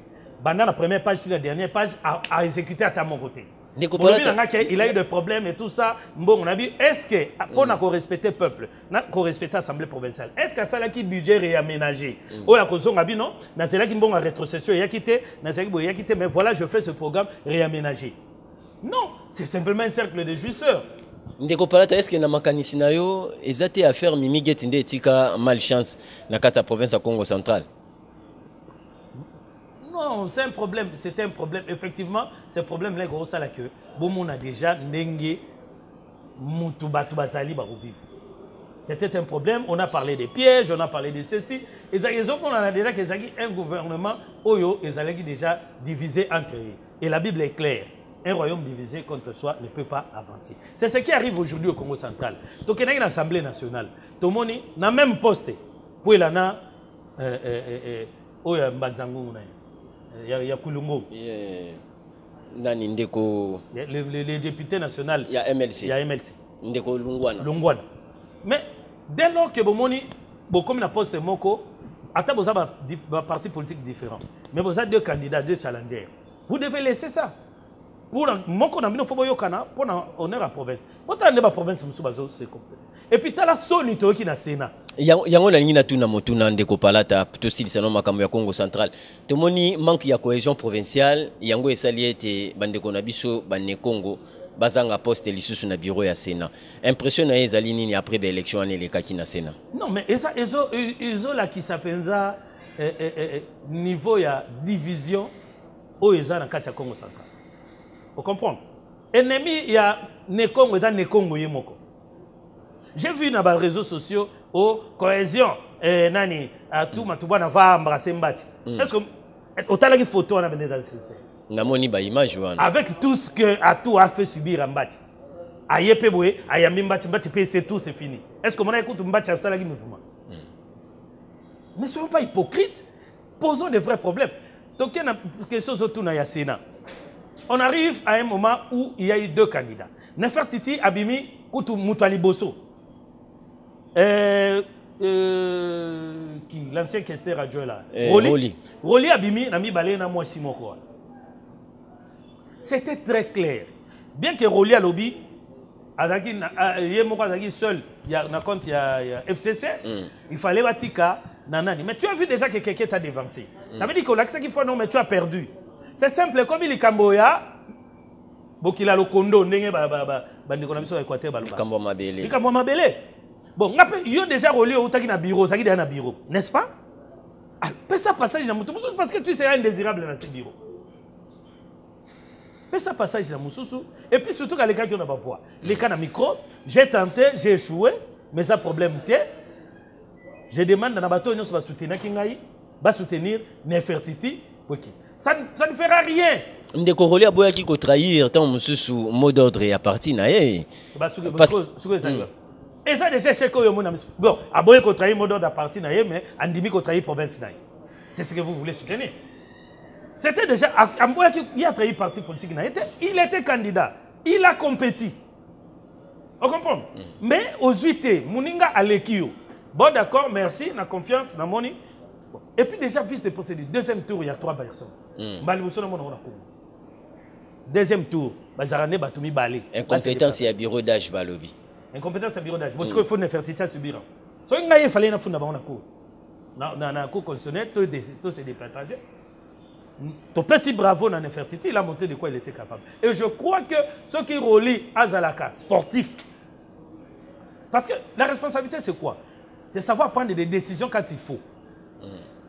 Pendant la première page sur la dernière page à exécuter à ta mon côté. Il a eu des problèmes et tout ça. Bon, on a dit, est-ce que, pour qu'on respecte le peuple, qu'on respecte l'Assemblée provinciale, est-ce que ça là qui budget réaménagé? Ou la cause on a dit non, c'est là qui bon en rétrocession, il y a quitté, mais voilà, je fais ce programme réaménagé. Non, c'est simplement un cercle de jouisseurs. Ndeko Palata, est-ce que na makanisi na yo ezate affaire Mimi Getinde etika malchance na kata province à Congo central? Non, c'est un problème, c'est un problème. Effectivement, c'est un problème là gros ça là que bon on a déjà ndenge mutubatu basali ba vivre. C'était un problème, on a parlé des pièges, on a parlé de ceci. Et on a déjà un gouvernement oyo ezalaki déjà divisé entre eux. Et la Bible est claire. Un royaume divisé contre soi ne peut pas avancer. C'est ce qui arrive aujourd'hui au Congo central. Donc il y a une assemblée nationale. Tout le monde n'a même poste. Pour il y a Kulungo. Nani ndeko les députés nationaux. Il y a MLC. Il y a MLC. Ndeko Lungwana. Lungwana. Mais dès lors que Bomoni, comme na poste moko, attends vous avez des partis politiques différents. Mais vous avez deux candidats, deux challengers. Vous devez laisser ça. Pour moko na bino faut boyokana pour honneur à province. Autant de la province musubazo c'est complet. Et puis tu as la solitude qui na Sénat. Yango la ngina tuna motuna ndeko Palata to silisano makambo ya Congo central. Tomoni manque ya cohésion provinciale, yango esali ete bandeko na biso bane Congo bazanga poste lisusu na bureau ya Sénat. Impression na ezali nini après l'élection en elekaki na Sénat. Non mais ça ezo la qui s'appelle niveau ya division o eza na kati ya Congo central. Vous comprenez? Ennemi, il y a Nekongo et Nekongo Yemoko. J'ai vu dans les réseaux sociaux, cohésion, nani, tout matouba va embrasser Mbati. Est-ce que autant de photos on a venu dans le image avec tout ce que Atou a fait subir à Mbati. Aïe Peboué, aïe Mbati, c'est tout, c'est fini. Est-ce que mon écoute Mbati a ça la mouvement? Ne soyons pas hypocrites, posons des vrais problèmes. Donc, il y a une question autour de Sénat. On arrive à un moment où il y a eu 2 candidats. Nefertiti Abimi Koutou Moutali Bosso. Qui l'ancien questeur adjoint là. Roli Abimi Nami Balé na moi Simon Koa. C'était très clair. Bien que Roli a lobby, Azaki seul, il y a FCC, il fallait Batika. Nanani. Mais tu as vu déjà que quelqu'un t'a dévancé. Ça veut dire que l'accès qu'il faut, non, mais tu as perdu. C'est simple, comme il est Camboya, il a le condo, il a Mabele. Bon, il y a déjà relié au bureau, ça y est dans bureau, n'est-ce pas? Fais ça passage dans mon parce que tu seras indésirable dans ce bureau. Fais ça passage dans mon sous. Et puis surtout, les gars qui ont pas voix. Les cas dans micro, j'ai tenté, j'ai échoué, mais ça problème t'es. Je demande à Nabato de soutenir Nefertiti. Ça ne fera rien. Ndeko Roli a boya qui trahir tant sous mot d'ordre et à partir naé. Et ça déjà chez Koyo mon ami. Bon, a boya qui trahir mot d'ordre à partir naé mais andimi qui trahir province naé. C'est ce que vous voulez soutenir. C'était déjà a boya qui a trahi parti politique naé, il était candidat, il a compétit. On comprend? Mais aux 8 Mouninga Alekio. Bon, d'accord, merci, na confiance, na moni. Et puis déjà, vice de procédure. Deuxième tour, il y a 3 personnes. Deuxième tour, incompétence et bureau d'âge, Balobi. Incompétence et bureau d'âge. Parce qu'il faut Nefertiti subir. Si il fallait na funda na cour. Na cour constitutionnelle, tout se départager. Tu peux si bravo na Nefertiti, il a montré de quoi il était capable. Et je crois que ceux qui relient Azalaka, sportif. Parce que la responsabilité, c'est quoi? C'est savoir prendre des décisions quand il faut.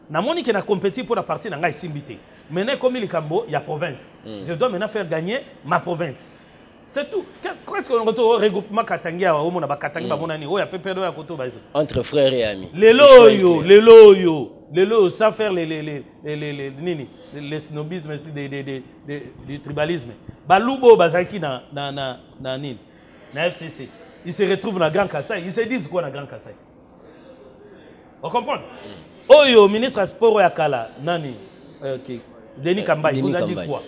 Namoni qui a compétit pour la partie n'a Simbité. Maintenant, comme il y a province. Je dois maintenant faire gagner ma province. C'est tout. Qu'est-ce qu'on retrouve au regroupement Katangia au Mona Katangia Monani? Entre frères et amis. Les loyaux, sans faire les snobismes, du tribalisme. Baloubo Bazaki na FCC. Ils se retrouvent dans Grand Kassai. Ils se disent quoi dans Grand Kassai? On comprend? Oyo, ministre Sport Yakala, Nani, Denis Kamba, il vous a dit quoi?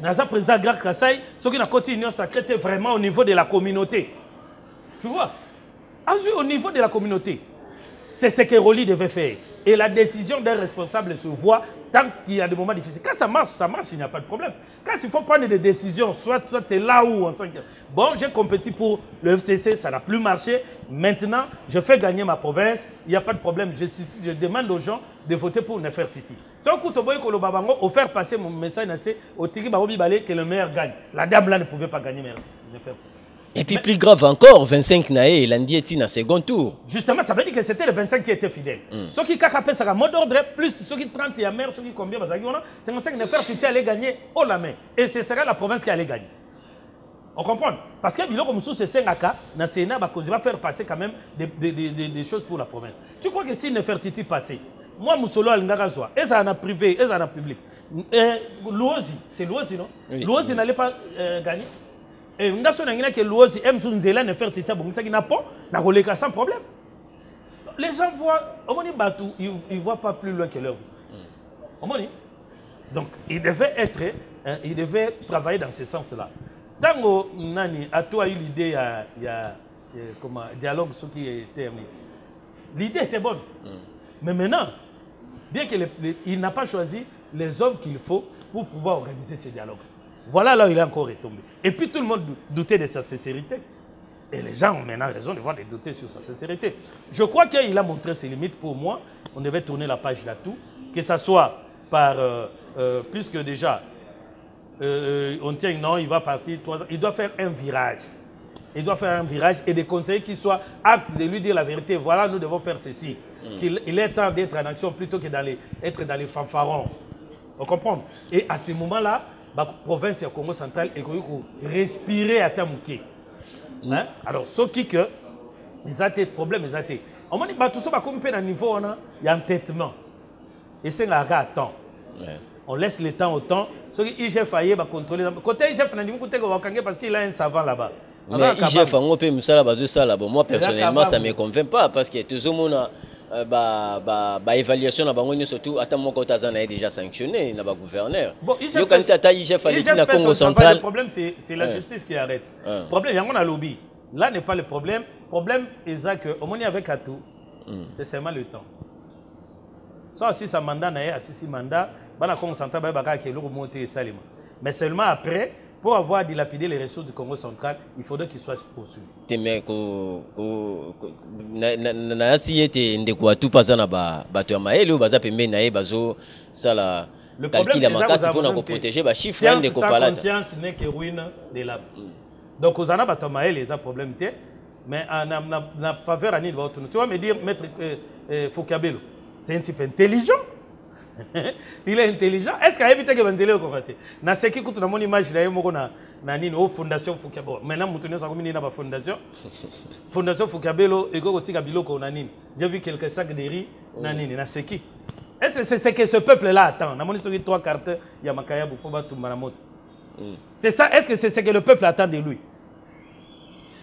Naza président Grand Kassai, ce qui n'a continué l'union sacrée vraiment au niveau de la communauté. Tu vois? Au niveau de la communauté, c'est ce que Roli devait faire. Et la décision d'un responsable se voit tant qu'il y a des moments difficiles. Quand ça marche, il n'y a pas de problème. Quand il faut prendre des décisions, soit tu es là où... Bon, j'ai compétit pour le FCC, ça n'a plus marché. Maintenant, je fais gagner ma province, il n'y a pas de problème. Je demande aux gens de voter pour Nefertiti. Si on écoute au faire passer mon message au Tiki Barobi Balé que le meilleur gagne. La dame là ne pouvait pas gagner Nefertiti. Et puis plus grave encore, 25 naé, Landi est dans second tour. Justement, ça veut dire que c'était les 25 qui étaient fidèles. Ceux qui capent ça mot d'ordre, plus ceux qui 30 et amer, ceux qui combien, 55 Nefertiti allait gagner haut la main. Et ce serait la province qui allait gagner. On comprend? Parce que Bilo comme sous c'est Sengaka, dans le Sénat, il va faire passer quand même des choses pour la province. Tu crois que si Nefertiti passait, moi, Moussolo Alngarazwa, et ça en a privé, et ça en a public. Louosi, c'est Louosi, non? Louosi n'allait pas gagner. Et on a que Louosi aime son zélan Nefertiti, il n'a pas, sans problème. Les gens voient, ils ne voient pas plus loin que leur vie. Donc, il devait travailler dans ce sens-là. Tango Nani, à toi eu l'idée, il y a comment dialogue ce qui est terminé. L'idée était bonne. Mais maintenant, bien qu'il n'a pas choisi les hommes qu'il faut pour pouvoir organiser ces dialogues. Voilà là où il est encore retombé. Et puis tout le monde doutait de sa sincérité. Et les gens ont maintenant raison de voir des douter sur sa sincérité. Je crois qu'il a montré ses limites pour moi. On devait tourner la page là-tout. Que ce soit par, puisque déjà, on tient, non, il va partir 3 ans. Il doit faire un virage. Il doit faire un virage et des conseillers qui soient aptes de lui dire la vérité. Voilà, nous devons faire ceci. Il est temps d'être en action plutôt que d'être dans les fanfarons. On comprend? Et à ce moment-là, la province du Congo central est respirer à Tamouké. Alors, ce qui que Exacté, problème exacté. On m'a dit tout ça va comme un niveau il y a entêtement. Et c'est un temps. On laisse le temps au temps. Ce qui IGF va contrôler. Côté IGF, parce qu'il a un savant là-bas. Mais IGF, on peut me ça moi personnellement, ça ne me convainc pas parce que tout le monde a évaluation surtout à mon côté est déjà sanctionné dans le gouverneur. Yo quand ça IGF à Congo central. Le problème c'est la justice qui arrête. Le problème il y a un lobby. Là n'est pas le problème. Le problème est que au moins avec Atou, c'est seulement le temps. Soit si ça mandat n'a si mandat, la Congo central va qui monter Salima. Mais seulement après. Pour avoir dilapidé les ressources du Congo central, il faudrait qu'il soit poursuivi. Mais si était ndekouatou pas na bato maele ou baza pembe na bazo sala calcul makasi pour nous protéger ba chiffre ndeko palata. La conscience n'est que ruine de l'âme. Donc aux ana bato maele les a problème té mais na faveur ani va tu vas me dire maître Fokabelo, c'est un type intelligent. Il est intelligent. Est-ce qu'il a évité que Banzele au Convaté? Na ce qui coûte dans mon image là, na nini au fondation Fokabelo. Maintenant, nous sommes na ba fondation. Fondation Fokabelo et go tika biloko na nini. J'ai vu quelques sacs de riz na nini na ce qui. Est-ce que c'est ce que ce peuple là attend? Na moni sur 3 cartes, il y a Makaya pour ba Tumaramoto. C'est ça. Est-ce que c'est ce que le peuple attend de lui?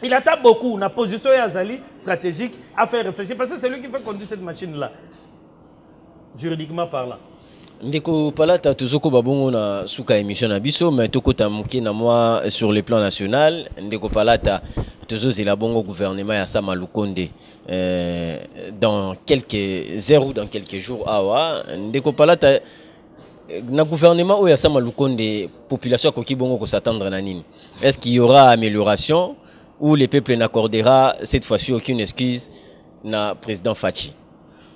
Il attend beaucoup. La position Yazali stratégique à faire réfléchir parce que c'est lui qui fait conduire cette machine là. Juridiquement parlant. Ndeko palata tuzoko babongo na suka émission na biso mais tokota muki na moi sur le plan national ndeko palata tuzozela bongo gouvernement ya Sama Lukonde dans quelques heures ou dans quelques jours awa ndeko palata na gouvernement ya Sama Lukonde population koki bongo ko s'attendre na nini. Est-ce qu'il y aura amélioration ou le peuple n'accordera cette fois-ci aucune excuse na président Fachi?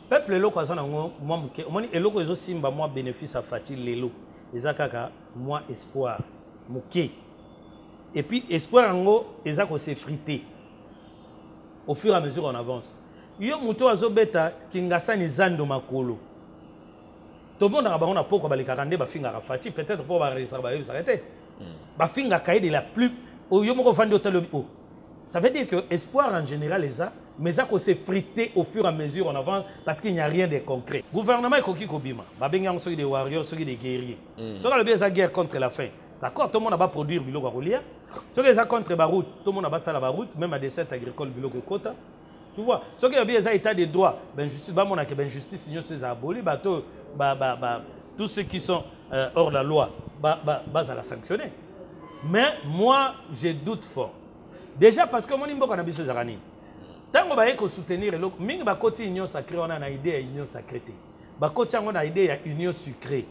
Peuple lelo kwa sana moi muke omoni eloko ezo simba moi bénéfice à Fachi lelo ezakaka moi espoir muke et puis espoir ngo ezako s'effriter au fur et à mesure qu'on avance yo muto azobeta kingasani zando makolo to monde na bango na poko balika ndé ba finga Fachi peut-être pour ba s'arrêter ba finga cahier de la plus yo moko vandi hôtel o ça veut dire que espoir en général les a mais ça s'est frité au fur et à mesure en avant parce qu'il n'y a rien de concret. Le gouvernement est coquille Kobima. Babenga ceux des warriors, ceux des guerriers. Ceux qui ont bien sa guerre contre la faim. D'accord, tout le monde va produire bilo barolia. Ceux qui ont contre Barout, tout le monde va ça la Barout, même à des sites agricoles bilo quota. Tu vois, ceux qui ont bien état de droit, ben justice, bah mon ben justice, sinon c'est aboli, tous ceux qui sont hors la loi, ça la sanctionner. Mais moi, je doute fort. Déjà parce que mon imbo qu'on a besoin zarani. Tant qu'on va soutenir le mingi ba côté union sacrée on a une idée à union sacrée. Ba côté on a une idée à union sucrée.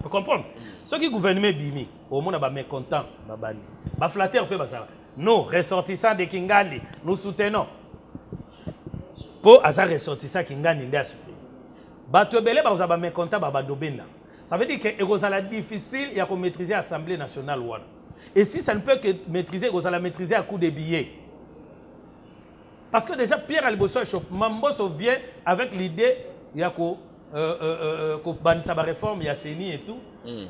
Vous comprenez? Ceux qui gouvernement bimi, au monde ba mécontent, ba bani. Ba flatter peut bazala. Nous ressortissants de Kingali, nous soutenons. Pour asa ressortissants Kingali ndia soutenir. Ba tobele ba mécontent ba dobena. Ça veut dire que c'est difficile de maîtriser l'Assemblée nationale. Et si ça ne peut que maîtriser, vous allez maîtriser à coup de billets. Parce que déjà, Pierre Albosso Mamboso vient avec l'idée qu'il y a une réforme, il y a CENI et tout.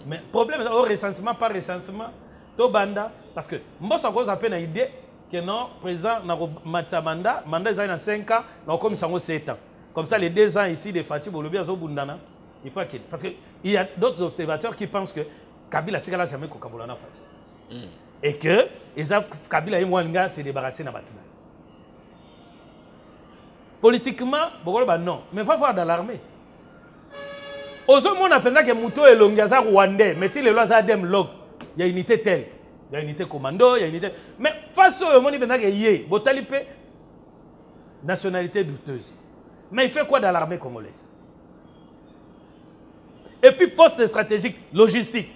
Mais le problème, c'est au recensement, pas recensement, tout banda. Parce que Mbosso a une idée que non, le président n'a mandat, mandat est dans 5 ans, donc comme ça, 7 ans. Comme ça, les 2 ans ici, de Fatih Bolobi, ils ont Bundana. Parce qu'il y a d'autres observateurs qui pensent que Kabila n'a jamais Kokabolana Fatih. Et que Kabila et Mwanga s'est débarrassé de Batuna. Politiquement, non. Mais il va voir dans l'armée. Aujourd'hui, on appelle que Mouto et Longaza Rwandais, mais il y a des log. Il y a une unité telle. Il y a une unité commando, il y a une unité. Mais face au monde, il y a une nationalité douteuse. Mais il fait quoi dans l'armée congolaise? Et puis, poste stratégique, logistique.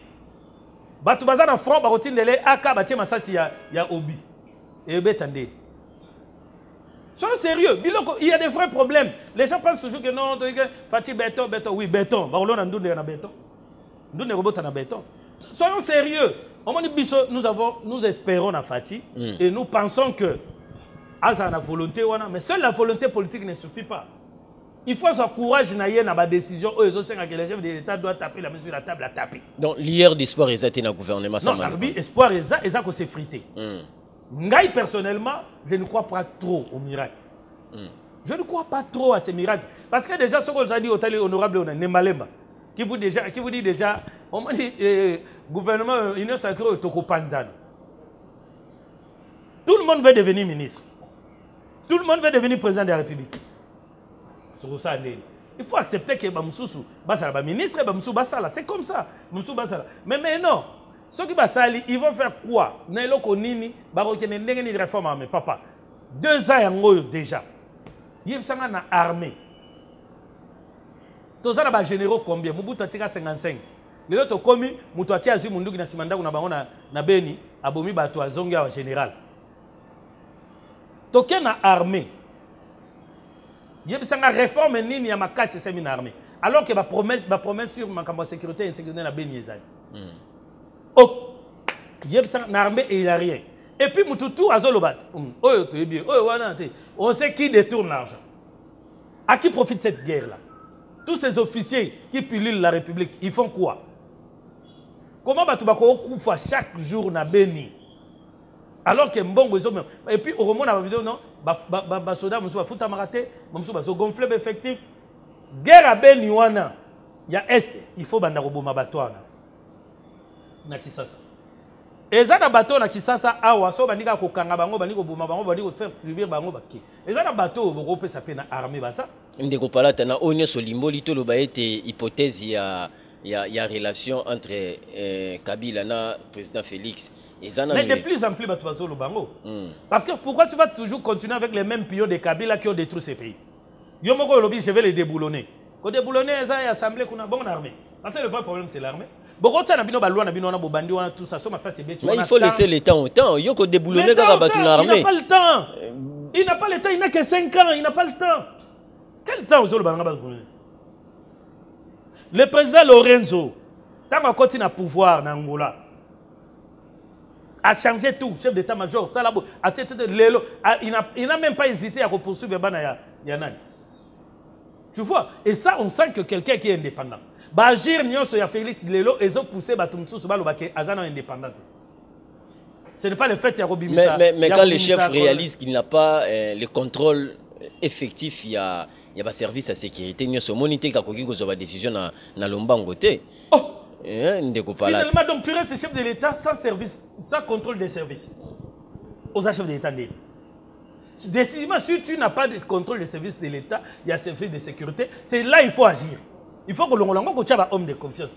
Batu bazan en front, barotine de l'Aka, batie masasi, il y a Obi. Et Betandé. Soyons sérieux, il y a des vrais problèmes. Les gens pensent toujours que non, Fatih béton, béton. Oui, béton. Barolo n'a ndouné na béton. Ndouné robot na béton. Soyons sérieux. Nous espérons na Fatih et nous pensons que Asa na volonté, mais seule la volonté politique ne suffit pas. Il faut avoir courage dans la décision. Que les chefs de l'État doivent taper la main sur la table à taper. Donc, l'hier d'espoir est dans le gouvernement. Non, l'espoir est que c'est frité. Ngai, personnellement, je ne crois pas trop au miracle. Je ne crois pas trop à ces miracles. Parce que déjà, ce que j'ai dit au télé honorable, on a Nemalemba, qui vous dit déjà, on m'a dit, gouvernement, Union Sacrée au Toko Panzano. Tout le monde veut devenir ministre. Tout le monde veut devenir président de la République. Il faut accepter que Bamsoussou, Bassala, ministre, Bamsou Bassala, c'est comme ça. Bamsou Bassala. Mais non. Ceux qui Bassali, ils vont faire quoi? Nailo Konini, Barokene, Negeni réforme, mais papa. 2 ans en déjà. Il y a une armée. Tous les généraux combien? Mobutu a 55. Les autres commis, Moutouaki a dit que na simanda na Beni, abomi bato azonga général. Toké na armée. Il y a une réforme nini ya makasi c'est une armée. Alors que ma promesse sur ma sécurité et insécurité na Beni ezali. Oh, il y a une armée et il n'y a rien. Et puis Moutoutou azolobat. On sait qui détourne l'argent. À qui profite cette guerre-là? Tous ces officiers qui pilulent la République, ils font quoi? Comment Batubako Koufa chaque jour na Beni? Alors que Mbongo est même. Et puis au moment de la vidéo, non, Basoda, Moussou Fouta Maraté, Moussou Baso gonflé effectif. Guerre à Beni wana. Il y a Est, il faut Bandarobo Mabatouana. Na Kisasa. Et ça, bateau na Kisasa, awa, so bandika ko kanga bango, bandiko buma bango, bandiko faire subir bango baki. Et ça, bateau, vous pouvez s'appeler na armée basa. Ndeko palata na onye solimbo lito lo baete hypothèse ya relation entre Kabila na président Félix. Mais de plus en plus bateau bazo lo bango. Parce que pourquoi tu vas toujours continuer avec les mêmes pions de Kabila qui ont détruit ces pays? Yo moko lobby, je vais les déboulonner. Quand déboulonner, ça y assemblée qu'on a bonne armée. Parce que le vrai problème c'est l'armée. Mais il faut laisser le temps au temps. Il faut déboulonner quand l'armée. Il n'a pas le temps. Il n'a pas le temps. Il n'a que 5 ans. Il n'a pas le temps. Quel temps vous avez? Le président Lorenzo, tant qu'on continue à pouvoir en Angola, a changé tout. Chef d'état-major, il n'a même pas hésité à poursuivre Yanani. Tu vois? Et ça, on sent que quelqu'un qui est indépendant. Bagir nyonso ya Félix Lelo ils ont poussé Batumsusu balobake azana indépendant. Ce n'est pas le fait ya Robimisa. Mais quand le chef réalise qu'il n'a pas le contrôle effectif, il y a un service à sécurité nyonso monité kakoki ko zoba décision na lombango te. Oh, ndeko pala. Finalement donc tu restes chef de l'État sans service, sans contrôle des services. Aux chefs de l'État. Décidément si tu n'as pas de contrôle des services de l'État, il y a service de sécurité, c'est là il faut agir. Il faut que l'on ait un homme de confiance.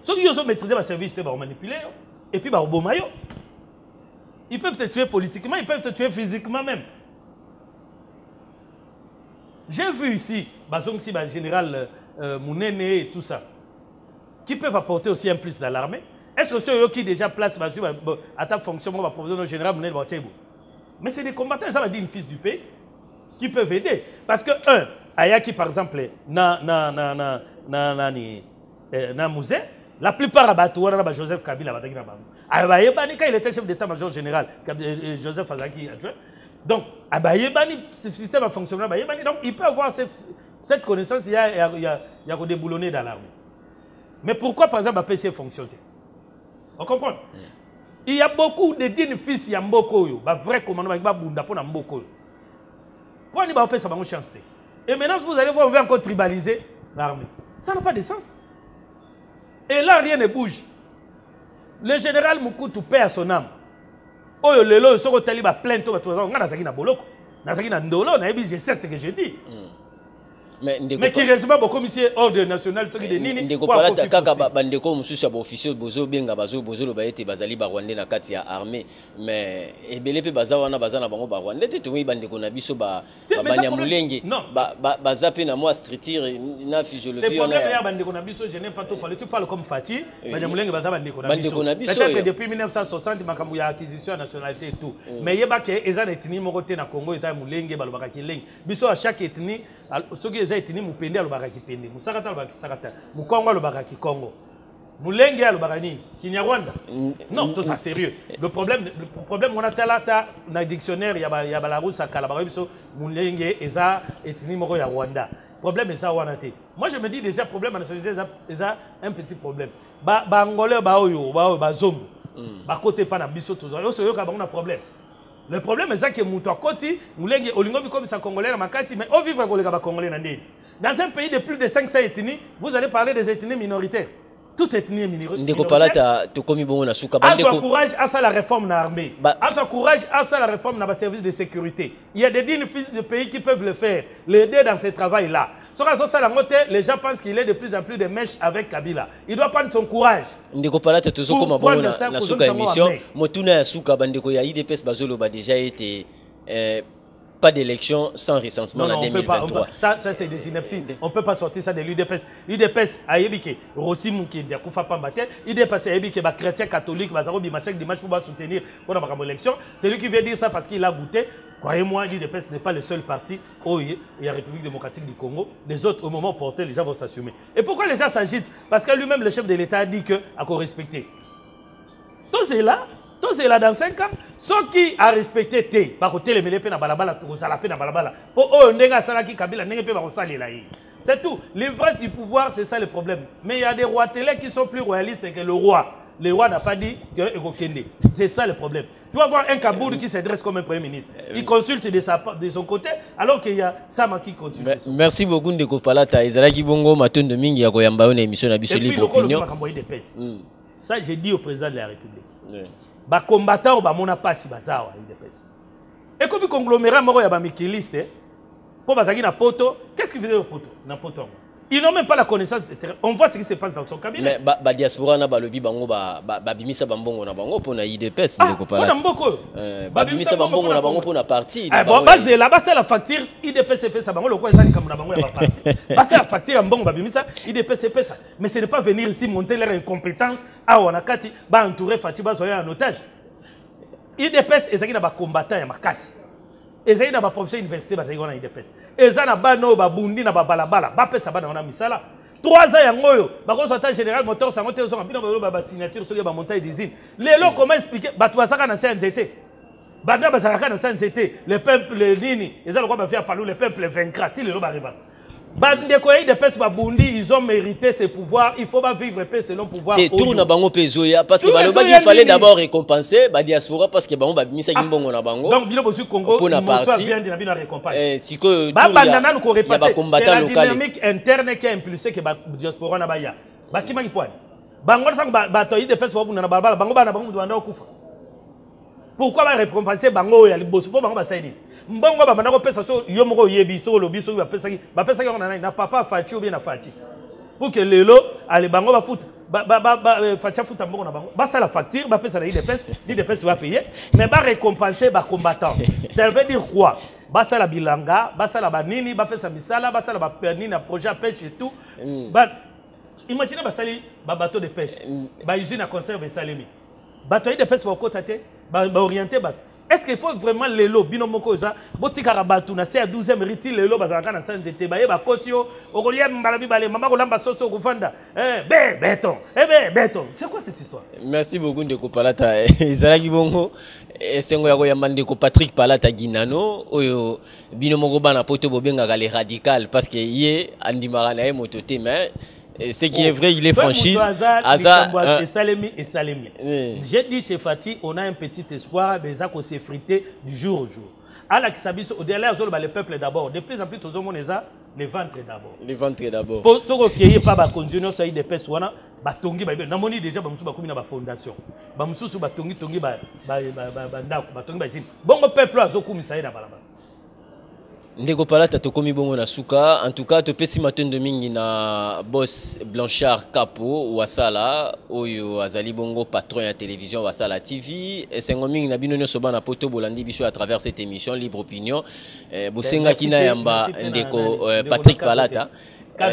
Ceux qui ont maîtrisé le service, ils vont manipuler. Et puis, ils peuvent te tuer politiquement, ils peuvent te tuer physiquement même. J'ai vu ici, le général Mounene et tout ça, qui peuvent apporter aussi un plus dans l'armée. Est-ce que ceux qui déjà placent à ta fonction, on va proposer au général Mounene? Mais c'est des combattants, ça va dire une fils du pays, qui peuvent aider. Parce que, Ayaki, par exemple, na musée, la plupart abattoirs, Joseph Kabila, quand il était chef d'état-major général, Joseph Azaki adjoint. Donc, ce système a fonctionné. Donc, il peut avoir cette connaissance, il y a déboulonné dans l'armée. Mais pourquoi, par exemple, la PC fonctionne? On comprend? Il y a beaucoup de dignes fils, il y a beaucoup, vrai commandement, il y a beaucoup. Pourquoi il n'y a pas de chance? Et maintenant, vous allez voir, on va encore tribaliser l'armée. Ça n'a pas de sens. Et là, rien ne bouge. Le général Moukoutou paie à son âme. Oh, le lot, ce que tu as plein de temps, je sais ce que je dis. Mais qui reste pas beaucoup ici ordre national de nini ndeko palata kaka bandeko mususu ya officier bozo benga bazo le baete bazali ba Rwanda na kati ya armée mais ebele pe baza wana baza na bango ba Rwanda te tomi bandeko na biso ba Banyamulenge baza pe na moi structure na physiologie on a. C'est problème ya bandeko na biso, je n'ai pas tout parlé, tu parles comme Fati, Banyamulenge baza bandeko na biso. Peut-être depuis 1960 makambo ya acquisition de nationalité et tout. Mais yeba ke ezana etni moko te na Congo eta Mulenge balobaka kilenge. Biso à chaque ethnie ceux qui etini mupende alobaka kipende, musakata alobaka sakata, mukongo alobaka kikongo. Mulenge alobaka nini? Kinyarwanda. Non, tout ça sérieux. Le problème on a talata na dictionnaire ya la russa kala ba biso mulenge eza etini moko ya Rwanda. Problème est ça wana te. Moi je me dis déjà problème à nationalité eza un petit problème. Ba angolais ba oyo ba zombo. ba côté pas na biso toujours yo soyo ka ba on a problème. Le problème c'est que muto akoti mulenge olingo bi comme ça congolais na makasi mais on vivre ko ba congolais na ndeni. Dans un pays de plus de 500 ethnies, vous allez parler des ethnies minoritaires. Toute ethnie est minoritaire. Ndeko palata to komi bongo na suka ba ndeko. Encourage à ça la réforme dans l'armée. Encourage à ça la réforme dans le service de sécurité. Il y a des dignes fils de pays qui peuvent le faire, l'aider dans ce travail là. Les gens pensent qu'il est de plus en plus de mèches avec Kabila. Il doit prendre son courage. Ndeko palata to soko mabongo na suka émission. Motuna ya suka bandeko ya IDPS bazolo ba déjà été pas d'élection sans recensement en 2023. Ça c'est des inepties. On ne peut pas sortir ça de l'UDPS. L'UDPS a ébiqué. Rossi Mouki, Diakoufa Pambate. l'UDPS a ébiqué. Les chrétiens catholiques, les machèques dimanche pour soutenir l'élection. C'est lui qui veut dire ça parce qu'il a goûté. Croyez-moi, l'UDPS n'est pas le seul parti où il y a la République démocratique du Congo. Les autres, au moment porté, les gens vont s'assumer. Et pourquoi les gens s'agitent? Parce que lui-même, le chef de l'État a dit qu'il faut respecter. Tout c'est là. Tout c'est là dans 5 ans. Ceux qui a respecté T, c'est tout. L'ivresse du pouvoir, c'est ça le problème. Mais il y a des rois télé qui sont plus royalistes que le roi. Le roi n'a pas dit que Kende. C'est ça le problème. Tu vas voir un Kaboul qui se dresse comme un premier ministre. Il consulte de son côté, alors qu'il y a Sama qui continue. Merci beaucoup de Kopalata. Ezalaki bongo maton de mingi ya koyamba une émission na biso libre opinion. Ça, j'ai dit au président de la République. Ba combattant ba mona pasi bazawa IDPS. Et comme conglomérat moko ya ba mikiliste pour bazaki na poto, qu'est-ce qu'il faisait au poto? Na poto. Ils n'ont même pas la connaissance de terrain. On voit ce qui se passe dans son cabinet. Mais ba diaspora na ba lobi bango ba bimisa bambongo na bango pour na IDPS ndeko pala. Ba mboko. Ba bimisa bambongo na bango pour na parti. Bon base là base la facture IDPS fait ça bango lokwa ezali comme na bango ya ba parti. Base la facture mbongo ba bimisa IDPS fait ça. Mais ce n'est pas venir ici monter leur incompétence à Wanakati ba entourer Fatiba Zoya en otage. IDPS ezali na ba combattant ya makasi. Ezali na ba professeur université bazali na IDPS. Ezali na ba no ba bundi na ba balabala ba pesa ba na misala. 3 ans ya ngoyo ba consultant général moteur sango te zo bino ba signature sur ba montage d'usine. Lelo comment expliquer ba tu basaka na CNZT. Banda basaka na CNZT, le peuple le nini, ezali quoi ba faire parler le peuple vaincra, ti lelo ba riba. Bandeko ya IDPS ba bundi, ils ont mérité ce pouvoir, il faut pas vivre paix selon pouvoir. Et tout na bango pezoya parce que baloba il fallait d'abord récompenser ba diaspora parce que bango ba bimisa kimbongo na bango. Donc bino bosu Congo pour na parti vient de la récompense. Siko ba bandana nous ko repasser. C'est la dynamique interne qui a impulsé que ba diaspora na baya. Ba kima kifwani. Bango sang ba to IDPS ba bunda na balabala bango ba na bango banda okufa. Pourquoi ba récompenser bango ya liboso pour bango ba saini? Mbongo ba manako pesa so yo moko yebi so lobi so ba pesa ki na papa Fachi ou bien na Fachi pour que lelo ale bango ba foot Fachi foot mbongo na bango ba ça la facture ba pesa na IDPS va payer mais ba récompenser ba combattant ça veut dire quoi ba ça la bilanga ba ça la banini ba pesa misala ba ça la ba perni na projet pêche et tout ba imaginez ba sali ba bateau de pêche ba usine à conserve salemi bateau IDPS ba kotate ba orienter ba. Est-ce qu'il faut vraiment les lots binomoko za botika rabatu na c'est à 12e riti les lots bazaka na santé te baye ba kosio okolia mbalabi bale mama kolamba soso kufanda béton béton c'est quoi cette histoire? Merci beaucoup ndeko Palata ezalaki bongo esengo yako ya mandeko Patrick Palata Ginano oyo binomoko bana poto bobenga les radical parce que yé andimara na moto te mais ce qui est vrai, il est franchise. Et Salemi. J'ai dit chez Fati, on a un petit espoir, mais ça qu'on s'est frité du jour au jour. À la Kisabis, au-delà, le peuple d'abord. De plus en plus, on a les ventres d'abord. Les ventres d'abord. Pour ceux qui n'ont pas continué à des personnes, batongi ba namoni déjà ba musu ba komi na ba fondation ba musu ba tongi ba batongi ba zine bongo peuple azokumisa ina balaba. Ndeko Palata tokomi bongo na suka en tout cas to pesi matin de mingi na boss Blanchard Capo wasala oyo azali bongo patron ya télévision wasala TV esengo mingi na bino nyoso bana poto bolandi biso à travers cette émission Libre Opinion bosenga kina yamba ndeko Patrick Palata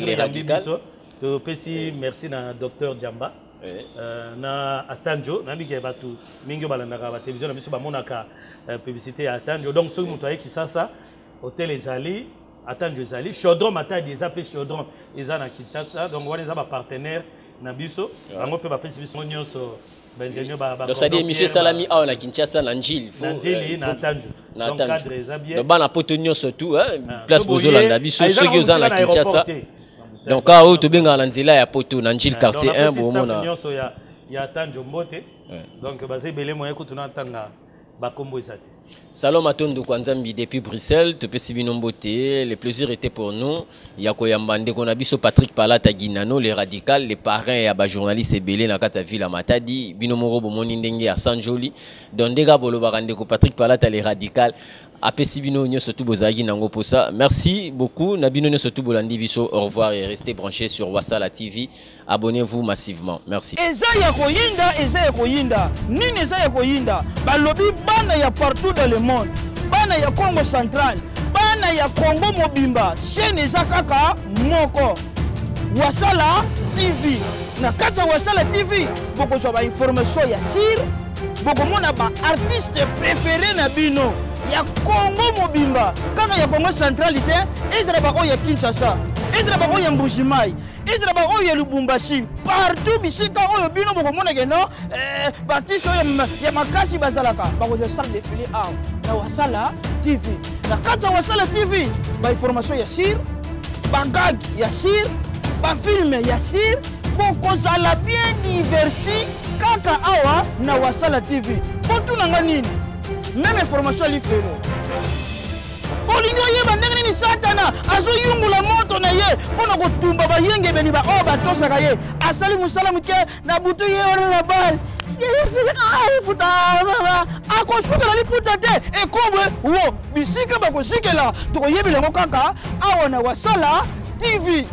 les radicaux to pesi merci na docteur Djamba na Atanjo na bige batu mingi balanda ka télévision na biso ba monaka publicité à Atanjo donc ceux muto ayeki sasa hôtel Ezali, Atanjo Ezali, Chaudron Matadi, ils appellent Chaudron, ils ont Kinshasa, donc on a des partenaires, Nabiso, on peut appeler Biso Nyoso, Benjamin Baba. Donc ça dit Monsieur Salami a na Kinshasa, Nanjil, Nanjil, Natanjo. Donc cadre Ezabie. Donc bana potonyo surtout, place Bozola Nabiso, ceux qui ont na Kinshasa. Donc à haut to benga lanzela ya poto Nanjil quartier 1 bomona. ya Tanjo Mbote. Donc basé belé moyen kutuna tanga bakombo isate. Salom Atondo Kwanzambi depuis Bruxelles, te pesi bino mbote, le plaisir était pour nous. Yako Yambande Konabiso Patrick Palata Guinano, les radicals, les parrains et les journalistes belé na kata ville à Matadi, bino moro bomoni ndenge à Sanjoli, Dondega Bolo Barandeko Patrick Palata les radicals. Apesi bino nyo surtout bozagi nango posa. Merci beaucoup. Nabino nyo surtout bolandi biso. Au revoir et restez branchés sur Wassala TV. Abonnez-vous massivement. Merci. Ezaya koyinda. Nini ezaya koyinda. Balobi bana ya partout dans le monde. Bana ya Congo central. Bana ya Congo mobimba. Chaîne ezakaka moko. Wassala TV. Na kata Wassala TV. Boko so ba information ya sir. Boko mona ba artiste préféré na bino. Ya Congo mobimba kaka ya Congo centralité ezra ba oya Kinshasa ezra ba oya Mbujimayi ezra ba oya Lubumbashi partout bisika oyo bino boko mona keno baptiste ya makasi bazalaka bako de salle défilé na Wassala TV na kata Wassala TV ba information ya sir ba gag ya sir ba film ya sir boko zala bien diverti kaka awa na Wassala TV pontu nanga nini. Même information li fait. Olingo yeba ndenge ni satana azo yungula moto na ye pona ko tumba ba yenge beli ba o ba tosaka ye asali musalamu ke na butu ye ora na bal. Ai puta baba ako shuka li puta te e komwe wo bisika ba ko shikela to ko yebela mo kaka awana Wassala TV.